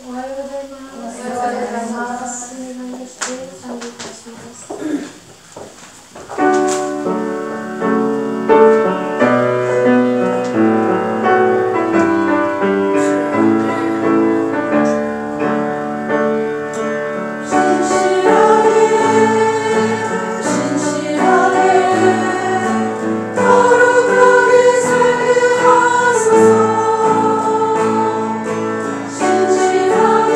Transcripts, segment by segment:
おはようございます。おはようございます。お願いして賛美いたします。신실하게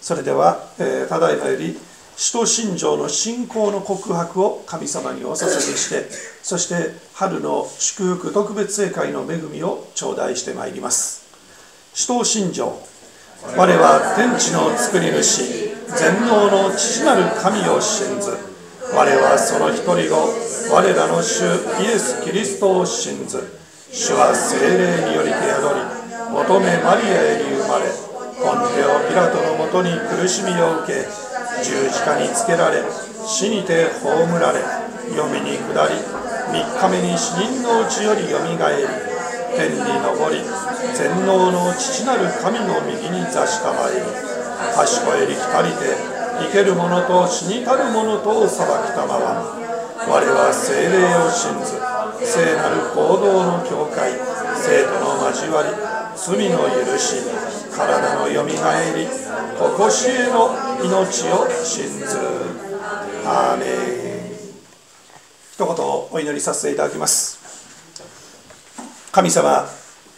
それでは、ただいまより使徒信条の信仰の告白を神様にお捧げして、そして春の祝福特別聖会の恵みを頂戴してまいります。使徒信条。我は天地の作り主、全能の父なる神を信ず。我はその一人子、我らの主イエス・キリストを信ず。主は聖霊によりて宿り、乙女マリアより生まれ、ポンテオ・ピラトのもとに苦しみを受け、十字架につけられ、死にて葬られ、黄泉に下り、3日目に死人のうちよりよみがえり、天に昇り、全能の父なる神の右に座したまえり、賢えり来たりて、生ける者と死にたる者とを裁きたまわ。我は聖霊を信ず、聖なる行動の教会、生徒の交わり、罪の許し、体のよみがえり、常しえの命を信ず。アーメン。一言お祈りさせていただきます。神様、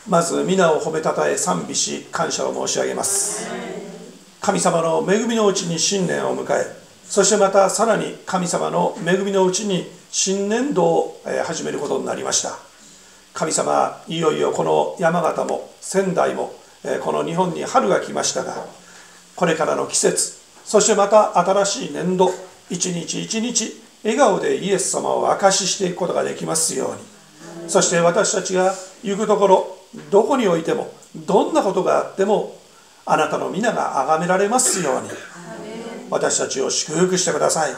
まず皆を褒めたたえ賛美し感謝を申し上げます。神様の恵みのうちに新年を迎え、そしてまたさらに神様の恵みのうちに新年度を始めることになりました。神様、いよいよこの山形も仙台もこの日本に春が来ましたが、これからの季節、そしてまた新しい年度、一日一日笑顔でイエス様を証ししていくことができますように。そして私たちが行くところ、どこにおいてもどんなことがあってもあなたの皆が崇められますように、私たちを祝福してください。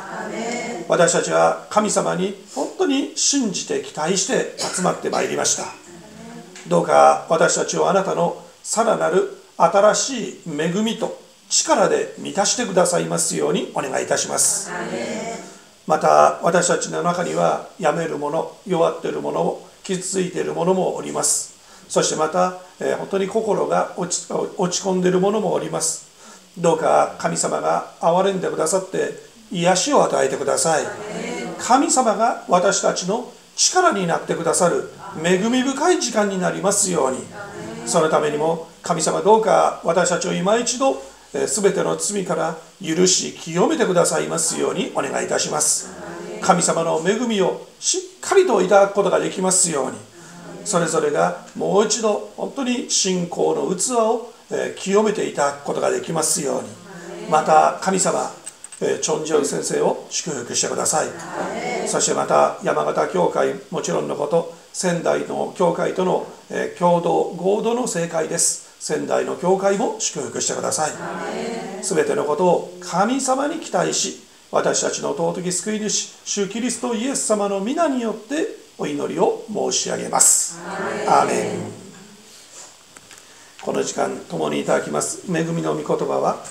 私たちは神様に本当に信じて期待して集まってまいりました。どうか私たちをあなたのさらなる新しい恵みと力で満たしてくださいますようにお願いいたします。また私たちの中には病める者、弱っている者、傷ついている者もおります。そしてまた、本当に心が落ち込んでいる者もおります。どうか神様が憐れんでくださって癒しを与えてください。神様が私たちの力になってくださる恵み深い時間になりますように、そのためにも神様、どうか私たちを今一度全ての罪から許し清めてくださいますようにお願いいたします。神様の恵みをしっかりといただくことができますように、それぞれがもう一度本当に信仰の器を清めていただくことができますように、また神様、チョン・ジョル先生を祝福してください。そしてまた山形教会もちろんのこと、仙台の教会との共同合同の正会です。仙台の教会も祝福してください。すべてのことを神様に期待し、私たちの尊き救い主主キリストイエス様の皆によってお祈りを申し上げます。アーメン。この時間共にいただきます恵みの御言葉は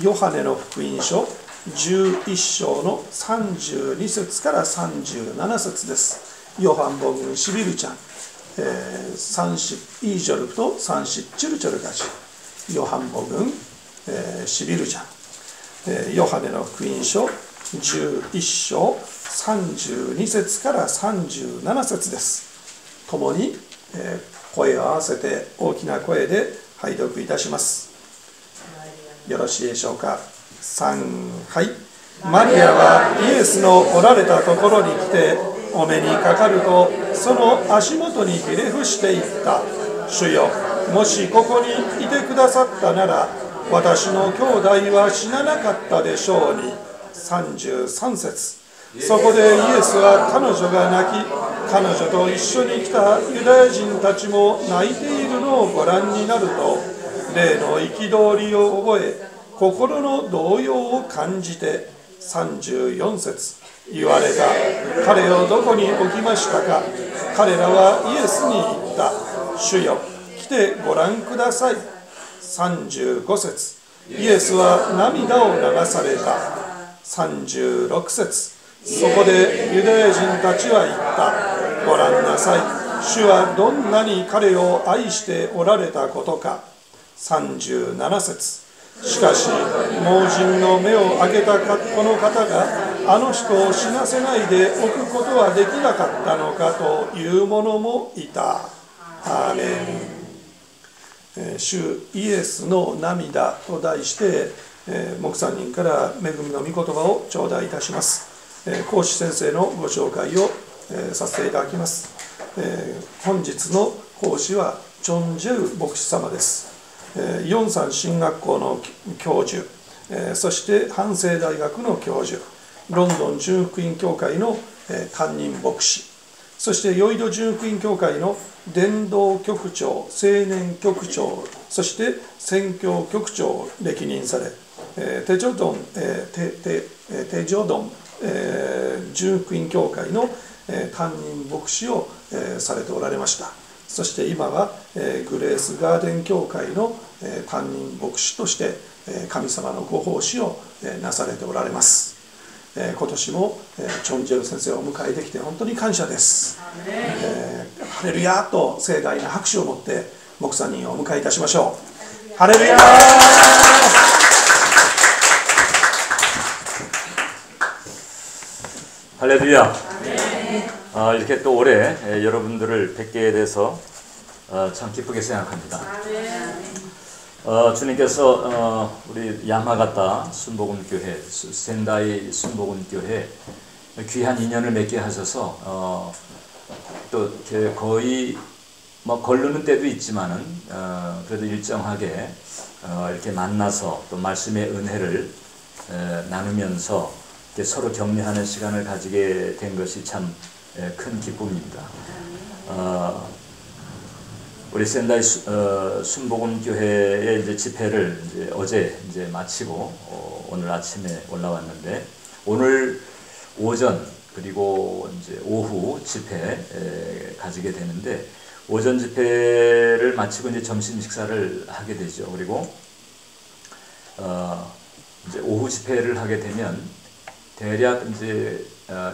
ヨハネの福音書11章の32節から37節です。ヨハンボグンシビルちゃん、30イージョルと30チュルチョルガジ、ヨハンボグン、シビルちゃん、ヨハネの福音書11章32節から37節です。共に声を合わせて大きな声で拝読いたします。よろしいでしょうか。3、はい。マリアはイエスのおられたところに来て、お目にかかるとその足元にひれ伏していった。主よ、もしここにいてくださったなら私の兄弟は死ななかったでしょうに。33節。そこでイエスは彼女が泣き、彼女と一緒に来たユダヤ人たちも泣いているのをご覧になると、霊の憤りを覚え、心の動揺を感じて、34節。言われた。彼をどこに置きましたか。彼らはイエスに言った。主よ、来てご覧ください。35節。イエスは涙を流された。36節。そこでユダヤ人たちは言った。ご覧なさい。主はどんなに彼を愛しておられたことか。37節。しかし盲人の目を開けたこの方があの人を死なせないでおくことはできなかったのかという者もいた。アーメン。主イエスの涙と題して、木3人から恵みの御言葉を頂戴いたします。講師先生のご紹介を、させていただきます。本日の講師はチョン・ジェル牧師様です。ヨンサン神学校の教授、そしてハンセイ大学の教授、ロンドン純福音教会の担任牧師、そしてヨイド純福音教会の伝道局長、青年局長、そして宣教局長を歴任され、テジョドン純福音教会の担任牧師をされておられました。そして今はグレースガーデン教会の担任牧師として神様のご奉仕をなされておられます。今年もチョン・ジェル先生をお迎えできて本当に感謝です。ハレルヤと盛大な拍手を持って木3人をお迎えいたしましょう。ハレルヤ할렐루야. 이렇게 또 올해 여러분들을 뵙게 돼서 참 기쁘게 생각합니다. 주님께서 우리 야마가타 순복음교회, 센다이 순복음교회 귀한 인연을 맺게 하셔서 또 이렇게 거의 뭐 거르는 때도 있지만은 그래도 일정하게 이렇게 만나서 또 말씀의 은혜를 나누면서 서로 격려하는 시간을 가지게 된 것이 참 큰 기쁨입니다. 우리 센다이 순복음교회의 이제 집회를 이제 어제 이제 마치고 오늘 아침에 올라왔는데 오늘 오전 그리고 이제 오후 집회 가지게 되는데 오전 집회를 마치고 이제 점심 식사를 하게 되죠. 그리고 이제 오후 집회를 하게 되면 대략 이제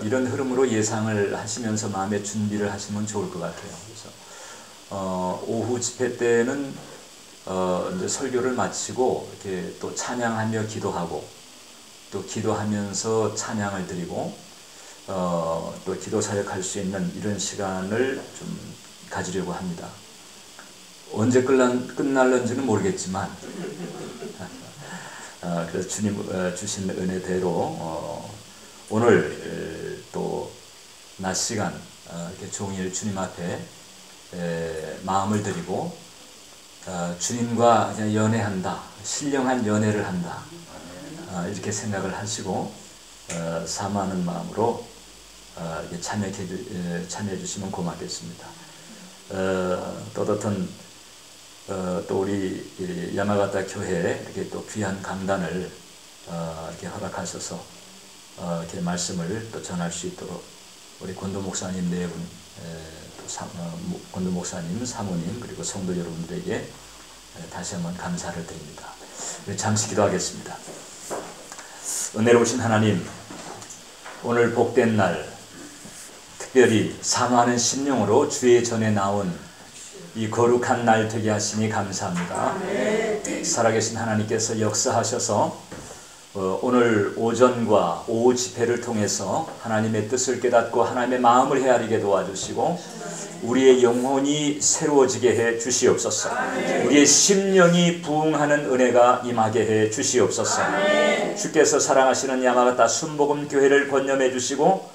이런 흐름으로 예상을 하시면서 마음의 준비를 하시면 좋을 것 같아요. 그래서 오후 집회 때는 이제 설교를 마치고 이렇게 또 찬양하며 기도하고 또 기도하면서 찬양을 드리고 또 기도 사역할 수 있는 이런 시간을 좀 가지려고 합니다. 언제 끝날는지는 모르겠지만 그래서 주님 주신 은혜대로 오늘 또 낮 시간 이렇게 종일 주님 앞에 마음을 드리고 주님과 그냥 연애한다, 신령한 연애를 한다, 이렇게 생각을 하시고 사모하는 마음으로 이렇게 참여해 주시면 고맙겠습니다. 또렷한 또 우리 야마가타 교회에 이렇게 또 귀한 강단을 이렇게 허락하셔서 이렇게 말씀을 또 전할 수 있도록 우리 권도 목사님 네 분, 또 권도 목사님, 사모님 그리고 성도 여러분들에게 다시 한번 감사를 드립니다. 잠시 기도하겠습니다. 은혜로우신 하나님, 오늘 복된 날 특별히 사모하는 심령으로 주의 전에 나온 이 거룩한 날 되게 하시니 감사합니다. 살아계신 하나님께서 역사하셔서 오늘 오전과 오후 집회를 통해서 하나님의 뜻을 깨닫고 하나님의 마음을 헤아리게 도와주시고 우리의 영혼이 새로워지게 해 주시옵소서. 우리의 심령이 부응하는 은혜가 임하게 해 주시옵소서. 주께서 사랑하시는 야마가타 순복음 교회를 권념해 주시고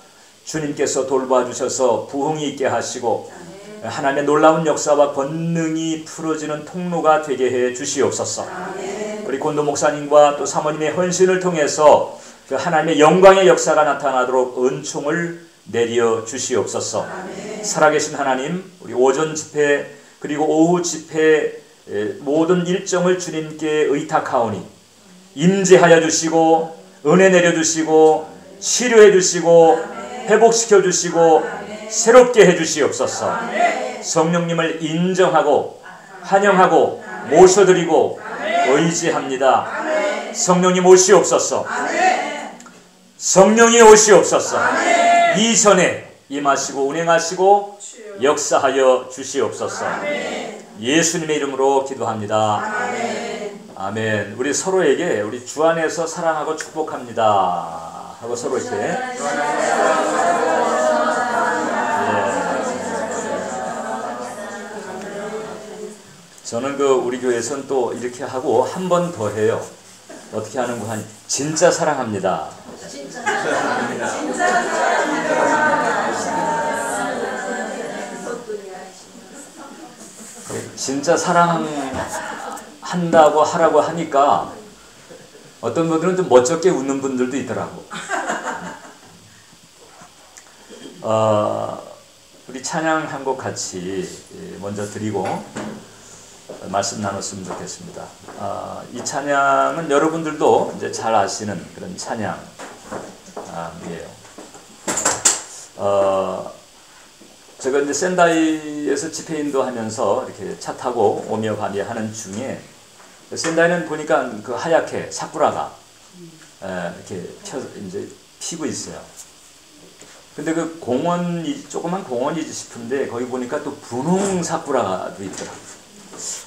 주님께서 돌봐 주셔서 부흥이 있게 하시고 하나님의 놀라운 역사와 권능이 풀어지는 통로가 되게 해 주시옵소서. 우리 권도 목사님과 또 사모님의 헌신을 통해서 그 하나님의 영광의 역사가 나타나도록 은총을 내려 주시옵소서. 살아계신 하나님, 우리 오전 집회 그리고 오후 집회 모든 일정을 주님께 의탁하오니 임재하여 주시고 은혜 내려 주시고 치료해 주시고 회복시켜 주시고 새롭게 해 주시옵소서. 성령님을 인정하고 환영하고 모셔드리고 의지합니다. 성령님 오시옵소서. 성령이 오시옵소서. 이전에 임하시고 운행하시고 역사하여 주시옵소서. 예수님의 이름으로 기도합니다. 아멘. 우리 서로에게 우리 주 안에서 사랑하고 축복합니다 하고 서로 이렇게 저는 우리 교회에서는 또 이렇게 하고 한 번 더 해요. 어떻게 하는 거 하니? 진짜 사랑합니다. 진짜 사랑합니다. 진짜 사랑합니다. 진짜 사랑한다고 하라고 하니까 어떤 분들은 좀 멋쩍게 웃는 분들도 있더라고. 우리 찬양 한 곡 같이 먼저 드리고 말씀 나눴으면 좋겠습니다. 이 찬양은 여러분들도 이제 잘 아시는 그런 찬양이에요. 제가 이제 센다이에서 집회 인도하면서 이렇게 차 타고 오며 가며 하는 중에 센다이는 보니까 그 하얗게 사쿠라가 이렇게 이제 피고 있어요. 근데 그 조그만 공원이지 싶은데 거기 보니까 또 분홍 사쿠라도 있더라고요.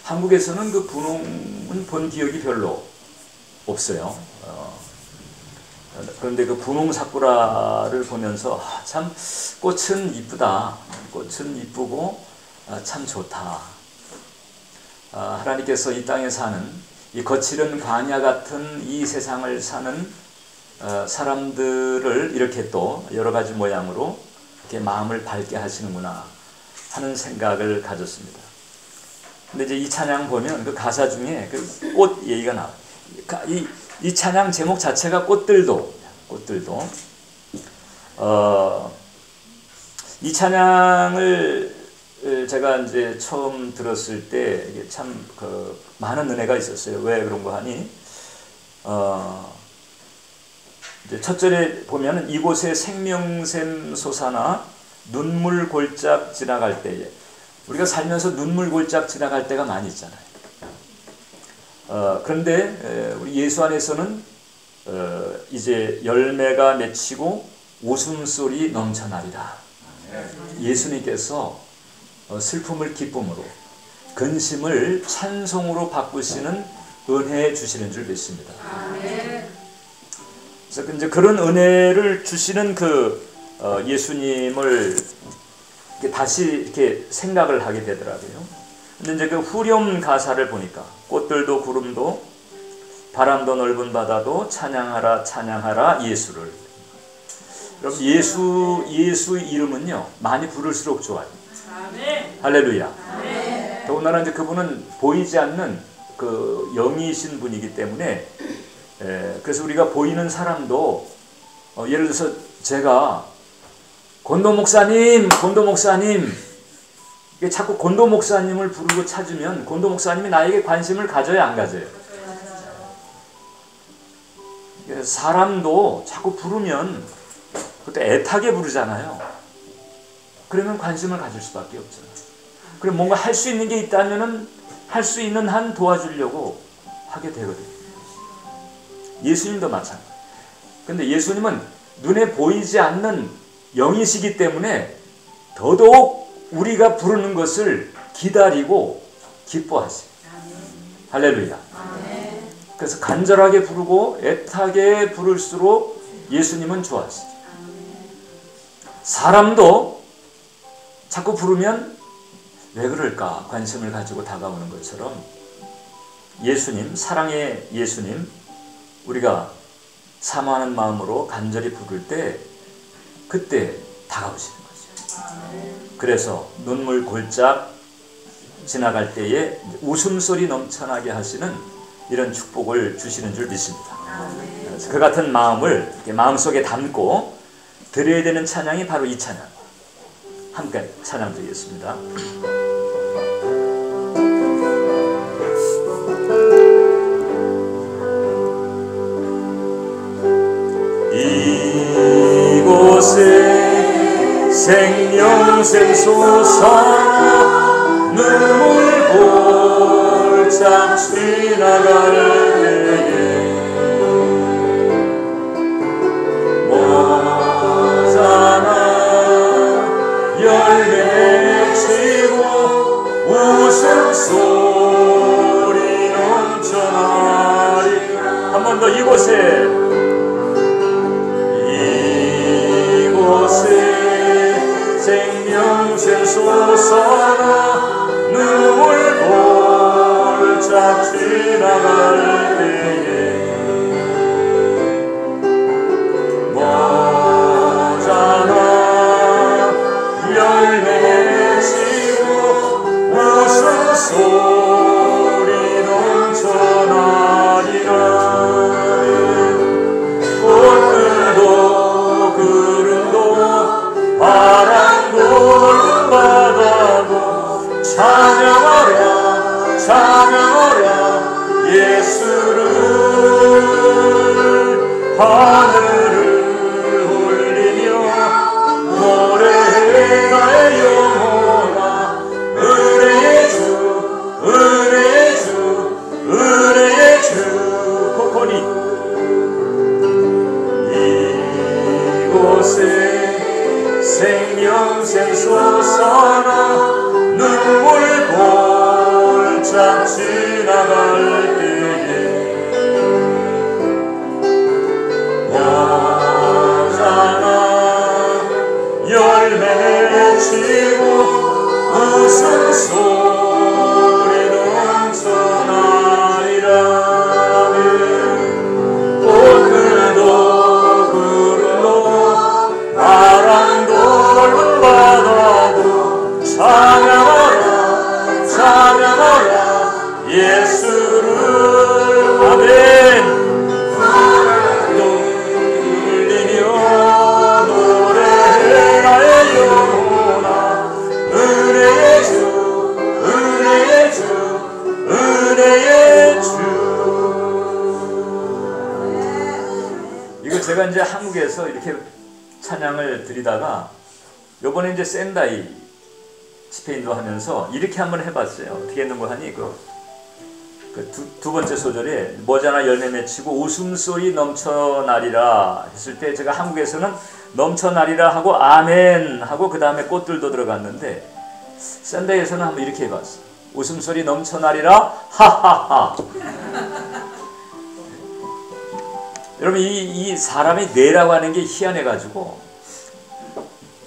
한국에서는 그 분홍은 본 기억이 별로 없어요. 그런데 그 분홍 사쿠라를 보면서 참 꽃은 이쁘다. 꽃은 이쁘고 참 좋다. 하나님께서 이 땅에 사는 이 거칠은 광야 같은 이 세상을 사는 사람들을 이렇게 또 여러 가지 모양으로 이렇게 마음을 밝게 하시는구나 하는 생각을 가졌습니다. 근데 이제 이 찬양 보면 그 가사 중에 그 꽃 얘기가 나와요. 이 찬양 제목 자체가 꽃들도 이 찬양을 제가 이제 처음 들었을 때 이게 참 많은 은혜가 있었어요. 왜 그런 거 하니? 이제 첫 절에 보면은 이곳에 생명샘 솟아나 눈물 골짝 지나갈 때에 우리가 살면서 눈물 골짝 지나갈 때가 많이 있잖아요. 그런데 우리 예수 안에서는 이제 열매가 맺히고 웃음소리 넘쳐나리라. 예수님께서 슬픔을 기쁨으로, 근심을 찬송으로 바꾸시는 은혜 주시는 줄 믿습니다. 그래서 이제 그런 은혜를 주시는 예수님을 다시 이렇게 생각을 하게 되더라고요. 근데 이제 그 후렴 가사를 보니까 꽃들도 구름도 바람도 넓은 바다도 찬양하라 찬양하라 예수를. 여러분 예수 이름은요 많이 부를수록 좋아요. 할렐루야. 더군다나 이제 그분은 보이지 않는 그 영이신 분이기 때문에 그래서 우리가 보이는 사람도 예를 들어서 제가 곤도 목사님 자꾸 곤도 목사님을 부르고 찾으면 곤도 목사님이 나에게 관심을 가져야 안 가져요? 사람도 자꾸 부르면 그때 애타게 부르잖아요. 그러면 관심을 가질 수밖에 없잖아요. 그럼 뭔가 할 수 있는 게 있다면은 할 수 있는 한 도와주려고 하게 되거든요. 예수님도 마찬가지. 근데 예수님은 눈에 보이지 않는 영이시기 때문에 더더욱 우리가 부르는 것을 기다리고 기뻐하세요. 할렐루야. 그래서 간절하게 부르고 애타게 부를수록 예수님은 좋아하시죠. 사람도 자꾸 부르면 왜 그럴까 관심을 가지고 다가오는 것처럼 예수님, 사랑의 예수님, 우리가 사모하는 마음으로 간절히 부를 때 그때 다가오시는 거죠. 그래서 눈물 골짝 지나갈 때에 웃음소리 넘쳐나게 하시는 이런 축복을 주시는 줄 믿습니다. 그래서 그 같은 마음을 마음속에 담고 드려야 되는 찬양이 바로 이 찬양. 함께 찬양 드리겠습니다. 이곳에 생명샘 솟아 눈물 골짝 지나갈 때에 모자라 열매 맺히고 웃음소리 넘쳐나리. 한 번 더 이곳에 생명샘 솟아 눈물 골짝 지나갈 때에 모자라 열매 맺히고 웃음소리 넘쳐나리라. 꽃들도 구름도 바람도 바다도 찬양하랴 찬양하랴 예수를. 하늘을 울리며 노래해 나의 영혼아 은혜의 주 은혜의 주 은혜의 주. 코코니 이곳에 생명샘 솟아나 눈물 골짝 지나갈 때에 모자라 열매 맺히고 웃음소리 넘쳐나리라. 꽃들도 구름도 바람도 바다도 찬양하라 찬양하라 예수를. 아멘. 울리며 노래해 나의 영혼아 은혜의 주 은혜의 주 은혜의 주. 이거 제가 이제 한국에서 이렇게 찬양을 드리다가 요번에 이제 센다이 스페인도 하면서 이렇게 한번 해봤어요. 어떻게 했는 거 하니? 두 번째 소절에 머지않아 열매 맺히고 웃음소리 넘쳐나리라 했을 때 제가 한국에서는 넘쳐나리라 하고 아멘 하고 그 다음에 꽃들도 들어갔는데 샌드에서는 한번 이렇게 해봤어. 웃음소리 넘쳐나리라 하하하. 여러분 이 사람이 뇌라고 하는 게 희한해가지고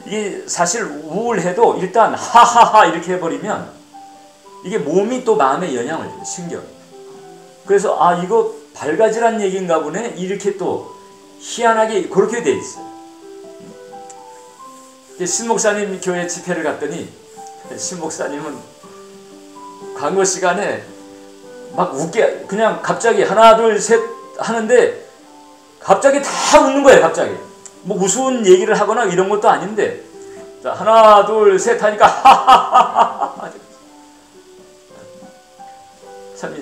이게 사실 우울해도 일단 하하하 이렇게 해버리면 이게 몸이 또 마음에 영향을 줘요. 신경. 그래서 아 이거 발가지란 얘기인가 보네 이렇게 또 희한하게 그렇게 돼 있어요. 신목사님 교회 집회를 갔더니 신목사님은 광고 시간에 막 웃게 그냥 갑자기 하나 둘 셋 하는데 갑자기 다 웃는 거예요. 갑자기 뭐 무슨 얘기를 하거나 이런 것도 아닌데 자 하나 둘 셋 하니까 하하하하 참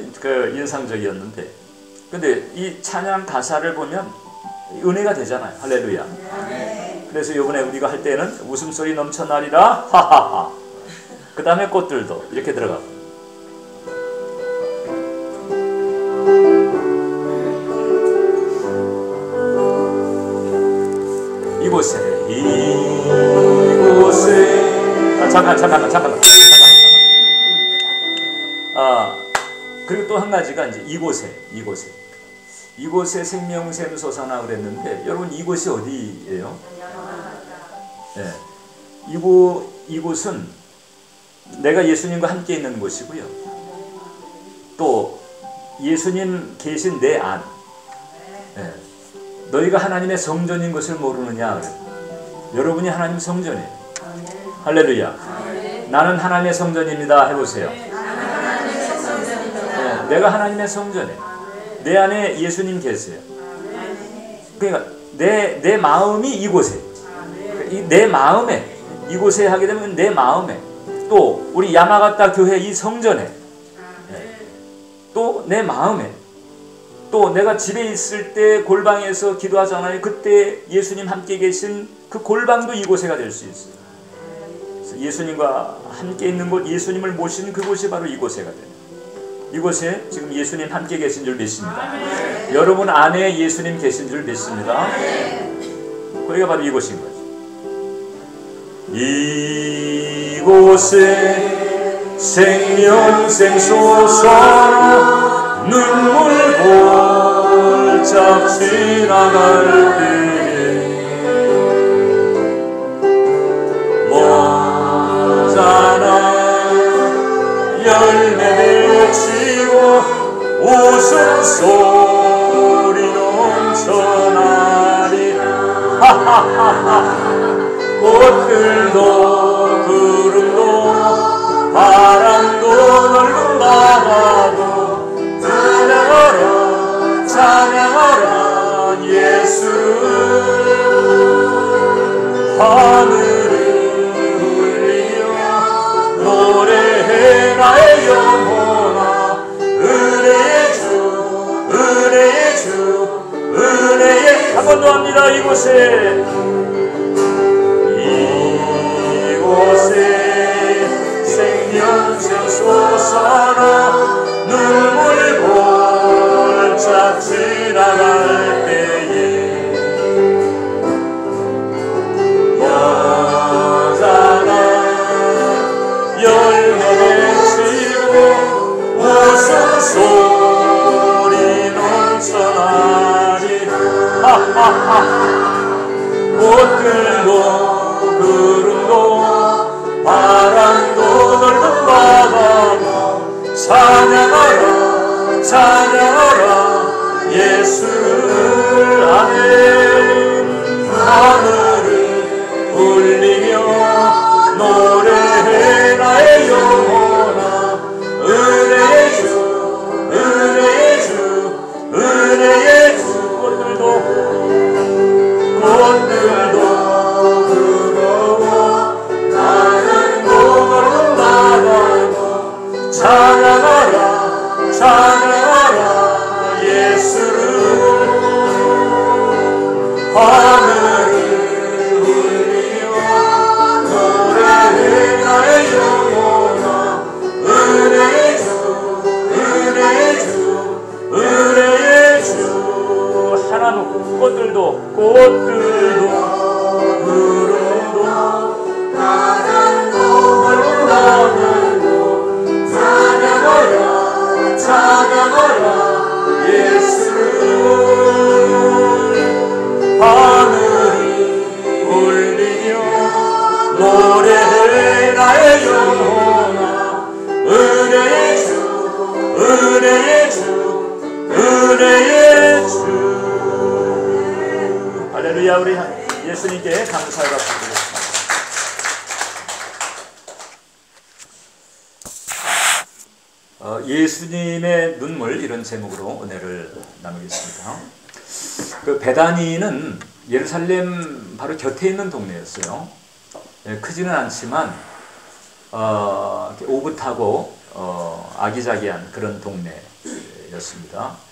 인상적이었는데 근데 이 찬양 가사를 보면 은혜가 되잖아요. 할렐루야. 그래서 이번에 우리가 할 때는 웃음소리 넘쳐나리라 하하하 그 다음에 꽃들도 이렇게 들어가고 이곳에 잠깐만 그리고 또 한 가지가 이제 이곳에 생명샘 솟아나 그랬는데 여러분 이곳이 어디예요? 네. 이곳은 내가 예수님과 함께 있는 곳이고요. 또 예수님 계신 내 안. 네. 너희가 하나님의 성전인 것을 모르느냐? 여러분이 하나님 성전이에요. 할렐루야. 나는 하나님의 성전입니다. 해보세요. 네, 내가 하나님의 성전이에요. 내 안에 예수님 계세요. 그러니까 내 마음이 이곳에, 내 마음에 이곳에 하게 되면 내 마음에 또 우리 야마가타 교회 이 성전에 또 내 마음에 또 내가 집에 있을 때 골방에서 기도하잖아요. 그때 예수님 함께 계신 그 골방도 이곳에가 될 수 있어요. 그래서 예수님과 함께 있는 곳, 예수님을 모시는 그곳이 바로 이곳에가 돼요. 이곳에 지금 예수님 함께 계신 줄 믿습니다. 여러분 안에 예수님 계신 줄 믿습니다. 거기가 바로 이곳인 거죠. 이곳에 생명샘 솟아나 눈물 골짝 지나갈 때에 머잖아 열매 맺히고 웃음소리 넘쳐나리 꽃들도 구름도 바람도 넓은 바다도 찬양하라 예수 하늘을 울리며 노래해 나의 영혼아 은혜의 주 은혜의 한 번 더 합니다. 이곳에 생명샘 솟아나 눈물 골짝 지나갈 때에 여자가 열매 맺히고 웃음소리 넘쳐나리 꽃들도 구름도 바람도 넓은 바다도 찬양하라 예수를 아멘. 하늘을 울리며 노래해 나의 영혼아 은혜의 주 꽃들도 부러워 바람도 넓은 바다도 찬양하라 예수를 꽃들도 구름도 파란 몸을 나누고 찬양하라 예수를 하늘이 울리며 노래해 나의 영혼아 은혜의 주 할렐루야. 우리 예수님께 감사의 박수 드리겠습니다. 예수님의 눈물 이런 제목으로 은혜를 나누겠습니다. 그 베다니는 예루살렘 바로 곁에 있는 동네였어요. 크지는 않지만 오붓하고 아기자기한 그런 동네였습니다.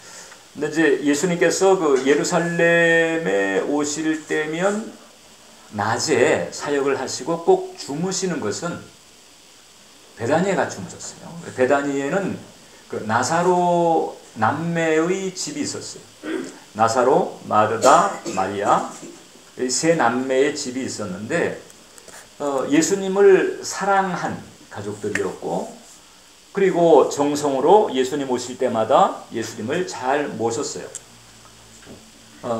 근데 이제 예수님께서 그 예루살렘에 오실 때면 낮에 사역을 하시고 꼭 주무시는 것은 베다니에 가 주무셨어요. 베다니에는 그 나사로 남매의 집이 있었어요. 나사로, 마르다, 마리아 세 남매의 집이 있었는데 예수님을 사랑한 가족들이었고 그리고 정성으로 예수님 오실 때마다 예수님을 잘 모셨어요.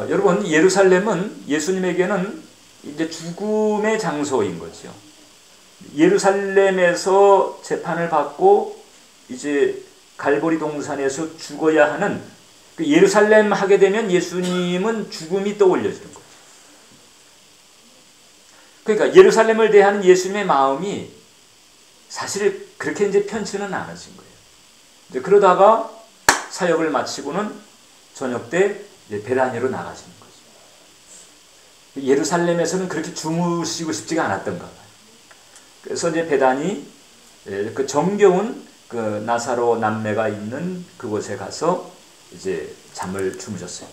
여러분 예루살렘은 예수님에게는 이제 죽음의 장소인 거죠. 예루살렘에서 재판을 받고 이제 갈보리 동산에서 죽어야 하는 그 예루살렘 하게 되면 예수님은 죽음이 떠올려지는 거예요. 그러니까 예루살렘을 대하는 예수님의 마음이 사실 그렇게 이제 편치는 않으신 거예요. 이제 그러다가 사역을 마치고는 저녁 때 이제 베다니로 나가시는 거죠. 예루살렘에서는 그렇게 주무시고 싶지가 않았던가 봐요. 그래서 이제 베다니 그 정겨운 그 나사로 남매가 있는 그곳에 가서 이제 잠을 주무셨어요.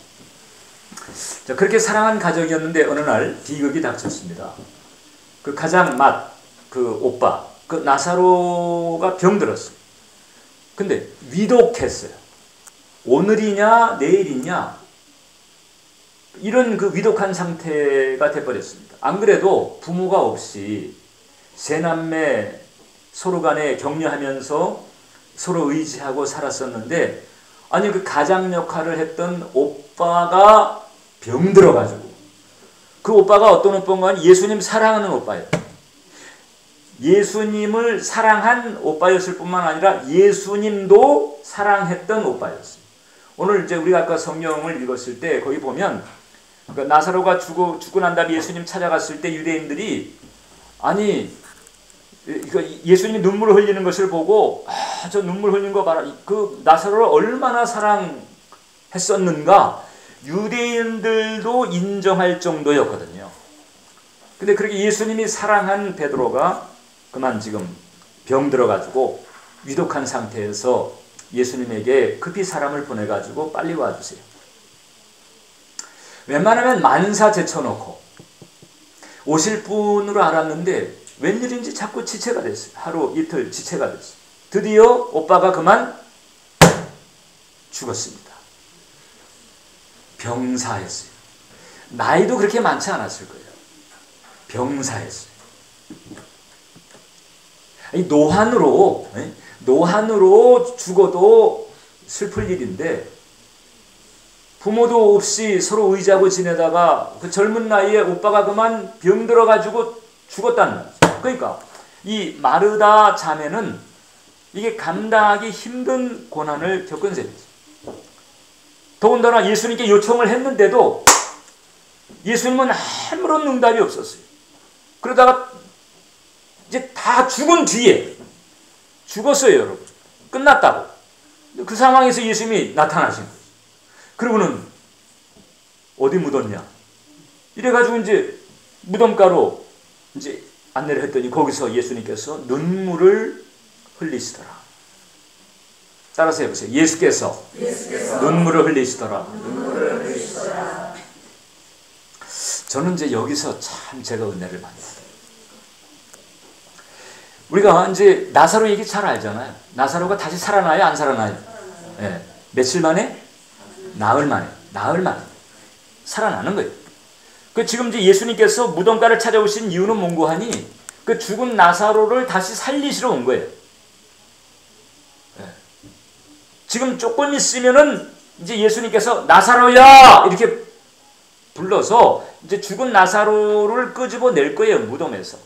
자, 그렇게 사랑한 가정이었는데 어느 날 비극이 닥쳤습니다. 그 가장 그 오빠 그 나사로가 병들었어요. 근데 위독했어요. 오늘이냐 내일이냐 이런 그 위독한 상태가 돼버렸습니다. 안 그래도 부모가 없이 세 남매 서로 간에 격려하면서 서로 의지하고 살았었는데 아니 그 가장 역할을 했던 오빠가 병들어가지고 그 오빠가 어떤 오빠인가 예수님 사랑하는 오빠예요. 예수님을 사랑한 오빠였을 뿐만 아니라 예수님도 사랑했던 오빠였어요. 오늘 이제 우리가 아까 성경을 읽었을 때 거기 보면 그 나사로가 죽고 난 다음에 예수님 찾아갔을 때 유대인들이 아니 예수님이 눈물을 흘리는 것을 보고 저 눈물 흘린 거 봐라. 그 나사로를 얼마나 사랑했었는가 유대인들도 인정할 정도였거든요. 근데 그렇게 예수님이 사랑한 베드로가 그만 지금 병들어가지고 위독한 상태에서 예수님에게 급히 사람을 보내가지고 빨리 와주세요. 웬만하면 만사 제쳐놓고 오실 분으로 알았는데 웬일인지 자꾸 지체가 됐어요. 하루 이틀 지체가 됐어요. 드디어 오빠가 그만 죽었습니다. 병사했어요. 나이도 그렇게 많지 않았을 거예요. 병사했어요. 노한으로 죽어도 슬플 일인데 부모도 없이 서로 의지하고 지내다가 그 젊은 나이에 오빠가 그만 병들어가지고 죽었다는 거죠. 그러니까 이 마르다 자매는 이게 감당하기 힘든 고난을 겪은 셈이죠. 더군다나 예수님께 요청을 했는데도 예수님은 아무런 응답이 없었어요. 그러다가 이제 다 죽은 뒤에 죽었어요, 여러분. 끝났다고. 그 상황에서 예수님이 나타나신 거예요. 그러고는 어디 묻었냐? 이래가지고 이제 무덤가로 이제 안내를 했더니 거기서 예수님께서 눈물을 흘리시더라. 따라서 해보세요. 예수께서 눈물을 흘리시더라. 저는 이제 여기서 참 제가 은혜를 많이 받아요. 우리가 이제 나사로 얘기 잘 알잖아요. 나사로가 다시 살아나요? 안 살아나요? 네. 며칠 만에? 나흘 만에. 살아나는 거예요. 그 지금 이제 예수님께서 무덤가를 찾아오신 이유는 뭔고 하니 그 죽은 나사로를 다시 살리시러 온 거예요. 지금 조금 있으면은 이제 예수님께서 나사로야 이렇게 불러서 이제 죽은 나사로를 끄집어낼 거예요, 무덤에서.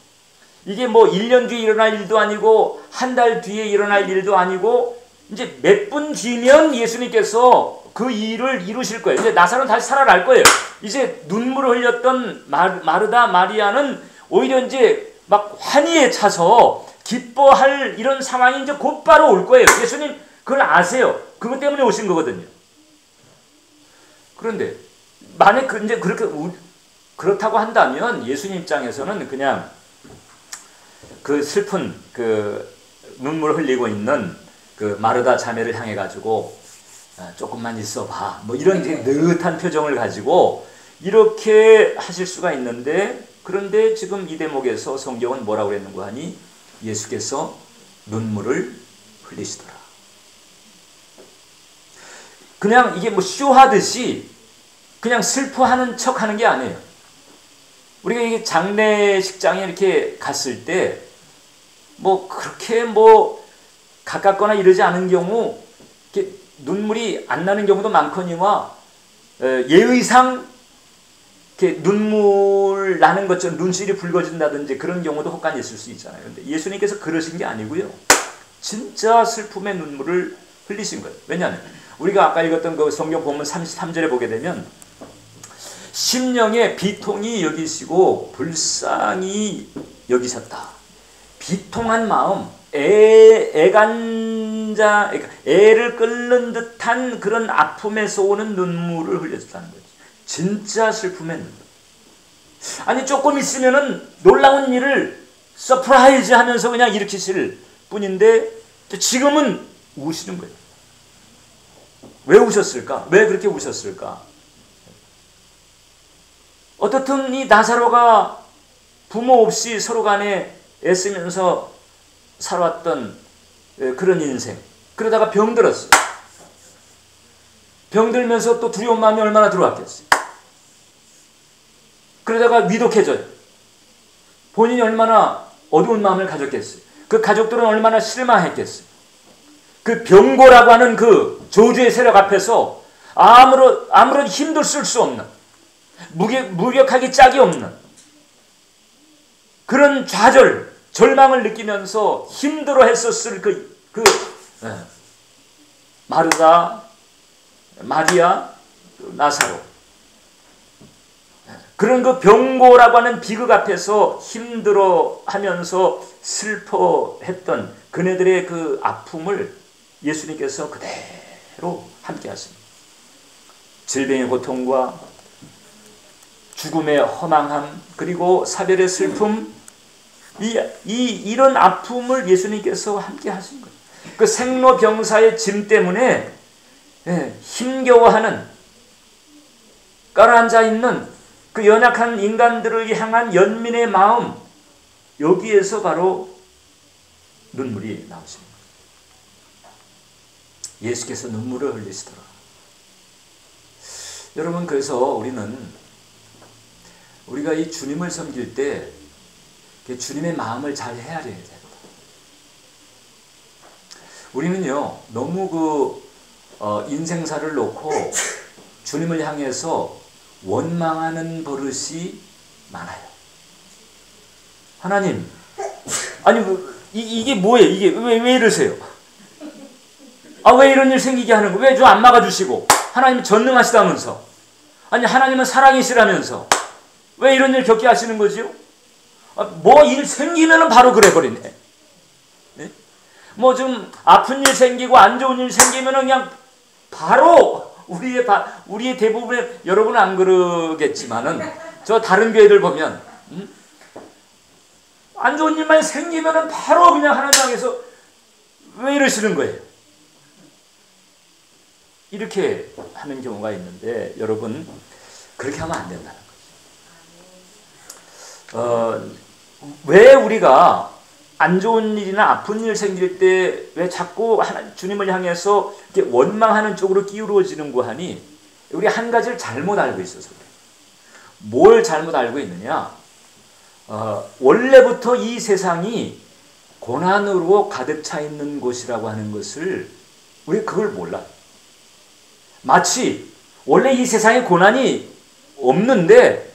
이게 뭐 1년 뒤에 일어날 일도 아니고 한 달 뒤에 일어날 일도 아니고 이제 몇 분 뒤면 예수님께서 그 일을 이루실 거예요. 이제 나사로는 다시 살아날 거예요. 이제 눈물을 흘렸던 마르다 마리아는 오히려 이제 막 환희에 차서 기뻐할 이런 상황이 이제 곧바로 올 거예요. 예수님 그걸 아세요. 그것 때문에 오신 거거든요. 그런데 만약 이제 그렇다고 한다면 예수님 입장에서는 그냥 그 슬픈 그 눈물 흘리고 있는 그 마르다 자매를 향해 가지고 조금만 있어봐 뭐 이런 느긋한 표정을 가지고 이렇게 하실 수가 있는데, 그런데 지금 이 대목에서 성경은 뭐라고 그랬는고 하니 예수께서 눈물을 흘리시더라. 그냥 이게 뭐 쇼하듯이 그냥 슬퍼하는 척 하는 게 아니에요. 우리가 이게 장례식장에 이렇게 갔을 때 뭐 그렇게 뭐 가깝거나 이러지 않은 경우 이렇게 눈물이 안 나는 경우도 많거니와 예의상 이렇게 눈물 나는 것처럼 눈시울이 붉어진다든지 그런 경우도 혹간 있을 수 있잖아요. 근데 예수님께서 그러신 게 아니고요. 진짜 슬픔의 눈물을 흘리신 거예요. 왜냐하면 우리가 아까 읽었던 그 성경 본문 33절에 보게 되면 심령에 비통이 여기시고 불쌍히 여기셨다. 비통한 마음, 애간자, 애를 끓는 듯한 그런 아픔에서 오는 눈물을 흘렸다는 거죠. 진짜 슬픔의 눈물. 아니 조금 있으면은 놀라운 일을 서프라이즈 하면서 그냥 일으키실 뿐인데 지금은 우시는 거예요. 왜 우셨을까? 왜 그렇게 우셨을까? 어떻든 이 나사로가 부모 없이 서로 간에 애쓰면서 살아왔던 그런 인생. 그러다가 병들었어요. 병들면서 또 두려운 마음이 얼마나 들어왔겠어요. 그러다가 위독해져요. 본인이 얼마나 어두운 마음을 가졌겠어요. 그 가족들은 얼마나 실망했겠어요. 그 병고라고 하는 그 저주의 세력 앞에서 아무런 힘도 쓸 수 없는, 무력하기 짝이 없는 그런 좌절, 절망을 느끼면서 힘들어 했었을 마르다, 마리아, 나사로. 그런 그 병고라고 하는 비극 앞에서 힘들어 하면서 슬퍼했던 그네들의 그 아픔을 예수님께서 그대로 함께 하십니다. 질병의 고통과 죽음의 허망함, 그리고 사별의 슬픔, 이런 아픔을 예수님께서 함께 하신 거예요. 그 생로병사의 짐 때문에 힘겨워하는, 깔아앉아 있는 그 연약한 인간들을 향한 연민의 마음, 여기에서 바로 눈물이 나오십니다. 예수께서 눈물을 흘리시더라. 여러분, 그래서 우리가 이 주님을 섬길 때 주님의 마음을 잘 헤아려야 됩니다. 우리는요, 너무 인생사를 놓고 주님을 향해서 원망하는 버릇이 많아요. 하나님, 아니 이게 뭐예요? 이게 왜 이러세요? 왜 이런 일 생기게 하는 거? 왜 저 안 막아주시고? 하나님 전능하시다면서, 아니 하나님은 사랑이시라면서 왜 이런 일 겪게 하시는 거지요? 뭐 일 생기면은 바로 그래 버리네. 네? 뭐 좀 아픈 일 생기고 안 좋은 일 생기면은 그냥 바로 우리의 대부분의, 여러분은 안 그러겠지만은 저 다른 교회들 보면 안 좋은 일만 생기면은 바로 그냥 하나님 향해서 왜 이러시는 거예요? 이렇게 하는 경우가 있는데, 여러분 그렇게 하면 안 된다는 거죠. 왜 우리가 안 좋은 일이나 아픈 일 생길 때 왜 자꾸 주님을 향해서 이렇게 원망하는 쪽으로 기울어지는고 하니, 우리 한 가지를 잘못 알고 있어서 그래요. 뭘 잘못 알고 있느냐? 원래부터 이 세상이 고난으로 가득 차 있는 곳이라고 하는 것을 우리 그걸 몰라요. 마치 원래 이 세상에 고난이 없는데,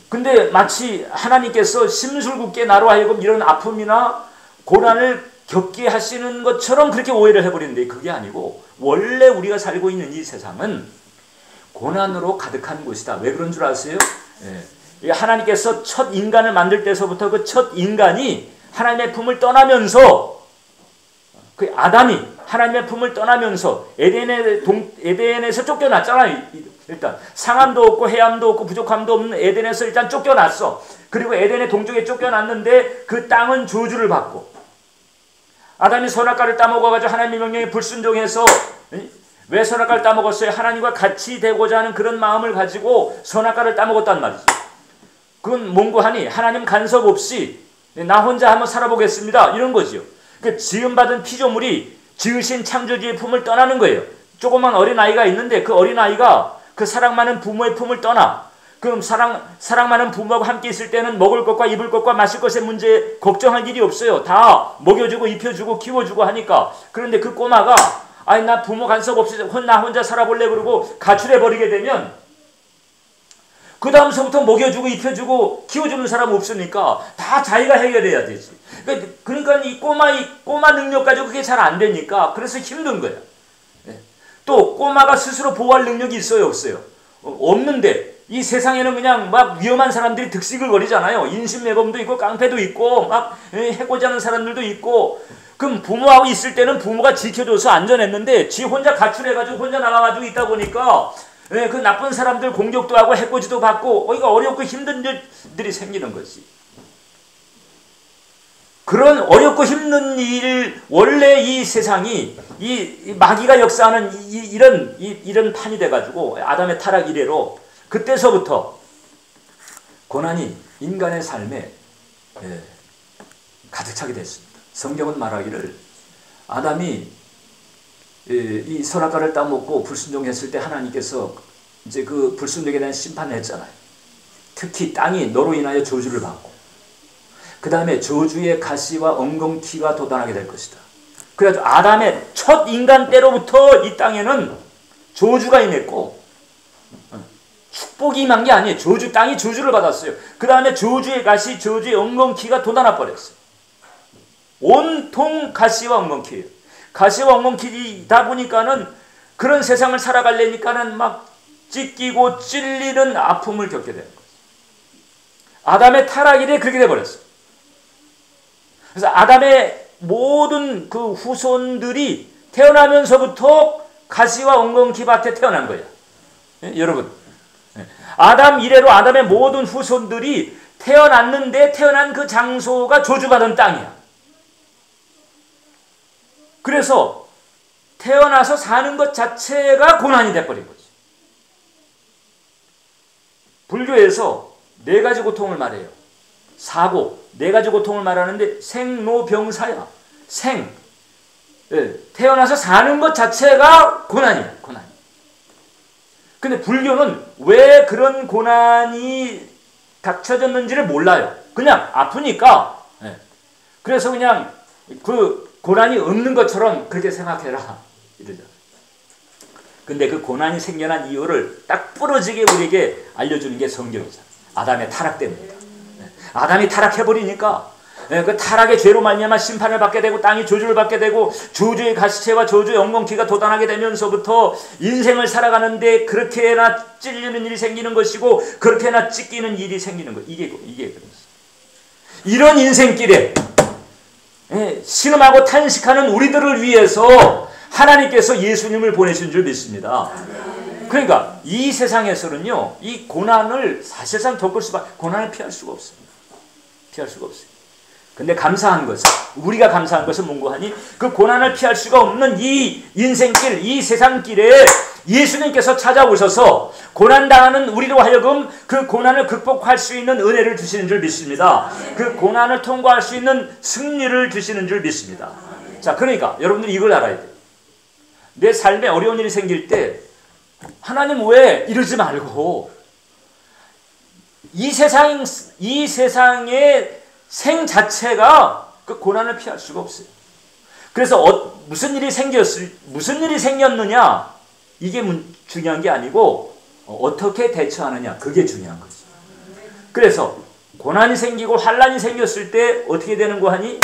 근데 마치 하나님께서 심술궂게 나로 하여금 이런 아픔이나 고난을 겪게 하시는 것처럼 그렇게 오해를 해버리는데, 그게 아니고 원래 우리가 살고 있는 이 세상은 고난으로 가득한 곳이다. 왜 그런 줄 아세요? 하나님께서 첫 인간을 만들 때서부터 그 첫 인간이 하나님의 품을 떠나면서, 그 아담이 하나님의 품을 떠나면서 에덴에서 쫓겨났잖아요. 일단 상함도 없고 해함도 없고 부족함도 없는 에덴에서 일단 쫓겨났어. 그리고 에덴의 동쪽에 쫓겨났는데 그 땅은 저주를 받고, 아담이 선악과를 따먹어가지고 하나님의 명령에 불순종해서, 왜 선악과를 따먹었어요? 하나님과 같이 되고자 하는 그런 마음을 가지고 선악과를 따먹었단 말이죠. 그건 뭔고하니 하나님 간섭 없이 나 혼자 한번 살아보겠습니다, 이런 거지요. 그 지음받은 피조물이 지으신 창조주의 품을 떠나는 거예요. 조그만 어린아이가 있는데 그 어린아이가 그 사랑 많은 부모의 품을 떠나. 그럼 사랑 많은 부모하고 함께 있을 때는 먹을 것과 입을 것과 마실 것의 문제 걱정할 일이 없어요. 다 먹여주고 입혀주고 키워주고 하니까. 그런데 그 꼬마가 아니 나 부모 간섭 없이 나 혼자 살아볼래 그러고 가출해버리게 되면 그 다음서부터 먹여주고 입혀주고 키워주는 사람 없으니까 다 자기가 해결해야 되지. 그러니까 이 꼬마 능력 가지고 그게 잘 안 되니까 그래서 힘든 거야. 또 꼬마가 스스로 보호할 능력이 있어요, 없어요? 없는데 이 세상에는 그냥 막 위험한 사람들이 득식을 거리잖아요. 인신매범도 있고 깡패도 있고 막 해코지 하는 사람들도 있고. 그럼 부모하고 있을 때는 부모가 지켜줘서 안전했는데 지 혼자 가출해가지고 혼자 나가가지고 있다 보니까 그 나쁜 사람들 공격도 하고 해코지도 받고 이거 어렵고 힘든 일들이 생기는 거지. 그런 어렵고 힘든 일, 원래 이 세상이 이 마귀가 역사하는 이런 판이 돼가지고 아담의 타락 이래로 그때서부터 고난이 인간의 삶에 가득 차게 됐습니다. 성경은 말하기를 아담이 이 선악과를 따먹고 불순종했을 때 하나님께서 이제 그 불순종에 대한 심판을 했잖아요. 특히 땅이 너로 인하여 저주를 받고 그 다음에 저주의 가시와 엉겅퀴가 돋아나게 될 것이다. 그래서 아담의 첫 인간 때로부터 이 땅에는 저주가 임했고 축복이 임한 게 아니에요. 땅이 저주를 받았어요. 그 다음에 저주의 가시, 저주의 엉겅퀴가 돋아나 버렸어요. 온통 가시와 엉겅퀴예요. 가시와 엉겅퀴다 보니까는 그런 세상을 살아가려니까는 막 찢기고 찔리는 아픔을 겪게 되는 거예요. 아담의 타락 이래 그렇게 돼버렸어요. 그래서 아담의 모든 그 후손들이 태어나면서부터 가시와 엉겅퀴 밭에 태어난 거예요. 여러분, 아담 이래로 아담의 모든 후손들이 태어났는데 태어난 그 장소가 저주받은 땅이야. 그래서 태어나서 사는 것 자체가 고난이 돼버린 거지. 불교에서 4가지 고통을 말해요. 사고, 4가지 고통을 말하는데 생로병사야. 태어나서 사는 것 자체가 고난이야. 고난. 근데 불교는 왜 그런 고난이 닥쳐졌는지를 몰라요. 그냥 아프니까. 그래서 그냥 그 고난이 없는 것처럼 그렇게 생각해라 이러죠. 근데 그 고난이 생겨난 이유를 딱 부러지게 우리에게 알려주는 게 성경이잖아요. 아담의 타락 때문이다. 아담이 타락해버리니까 그 타락의 죄로 말미암아 심판을 받게 되고 땅이 저주를 받게 되고 저주의 가시체와 저주의 엉겅퀴가 돋아나게 되면서부터 인생을 살아가는데 그렇게나 찔리는 일이 생기는 것이고 그렇게나 찢기는 일이 생기는 것. 이게 그렇습니다. 이런 인생길에 신음하고 탄식하는 우리들을 위해서 하나님께서 예수님을 보내신 줄 믿습니다. 그러니까 이 세상에서는요, 이 고난을 사실상 겪을 수밖에, 고난을 피할 수가 없습니다. 피할 수가 없어요. 근데 감사한 것은, 우리가 감사한 것은 뭔고 하니, 그 고난을 피할 수가 없는 이 인생길, 이 세상길에 예수님께서 찾아오셔서 고난당하는 우리로 하여금 그 고난을 극복할 수 있는 은혜를 주시는 줄 믿습니다. 그 고난을 통과할 수 있는 승리를 주시는 줄 믿습니다. 자, 그러니까 여러분들이 이걸 알아야 돼요. 내 삶에 어려운 일이 생길 때 하나님 왜 이러지 말고 이 세상의 생 자체가 그 고난을 피할 수가 없어요. 그래서 무슨 일이 생겼느냐 이게 중요한 게 아니고 어떻게 대처하느냐 그게 중요한 거죠. 그래서 고난이 생기고 환난이 생겼을 때 어떻게 되는 거 하니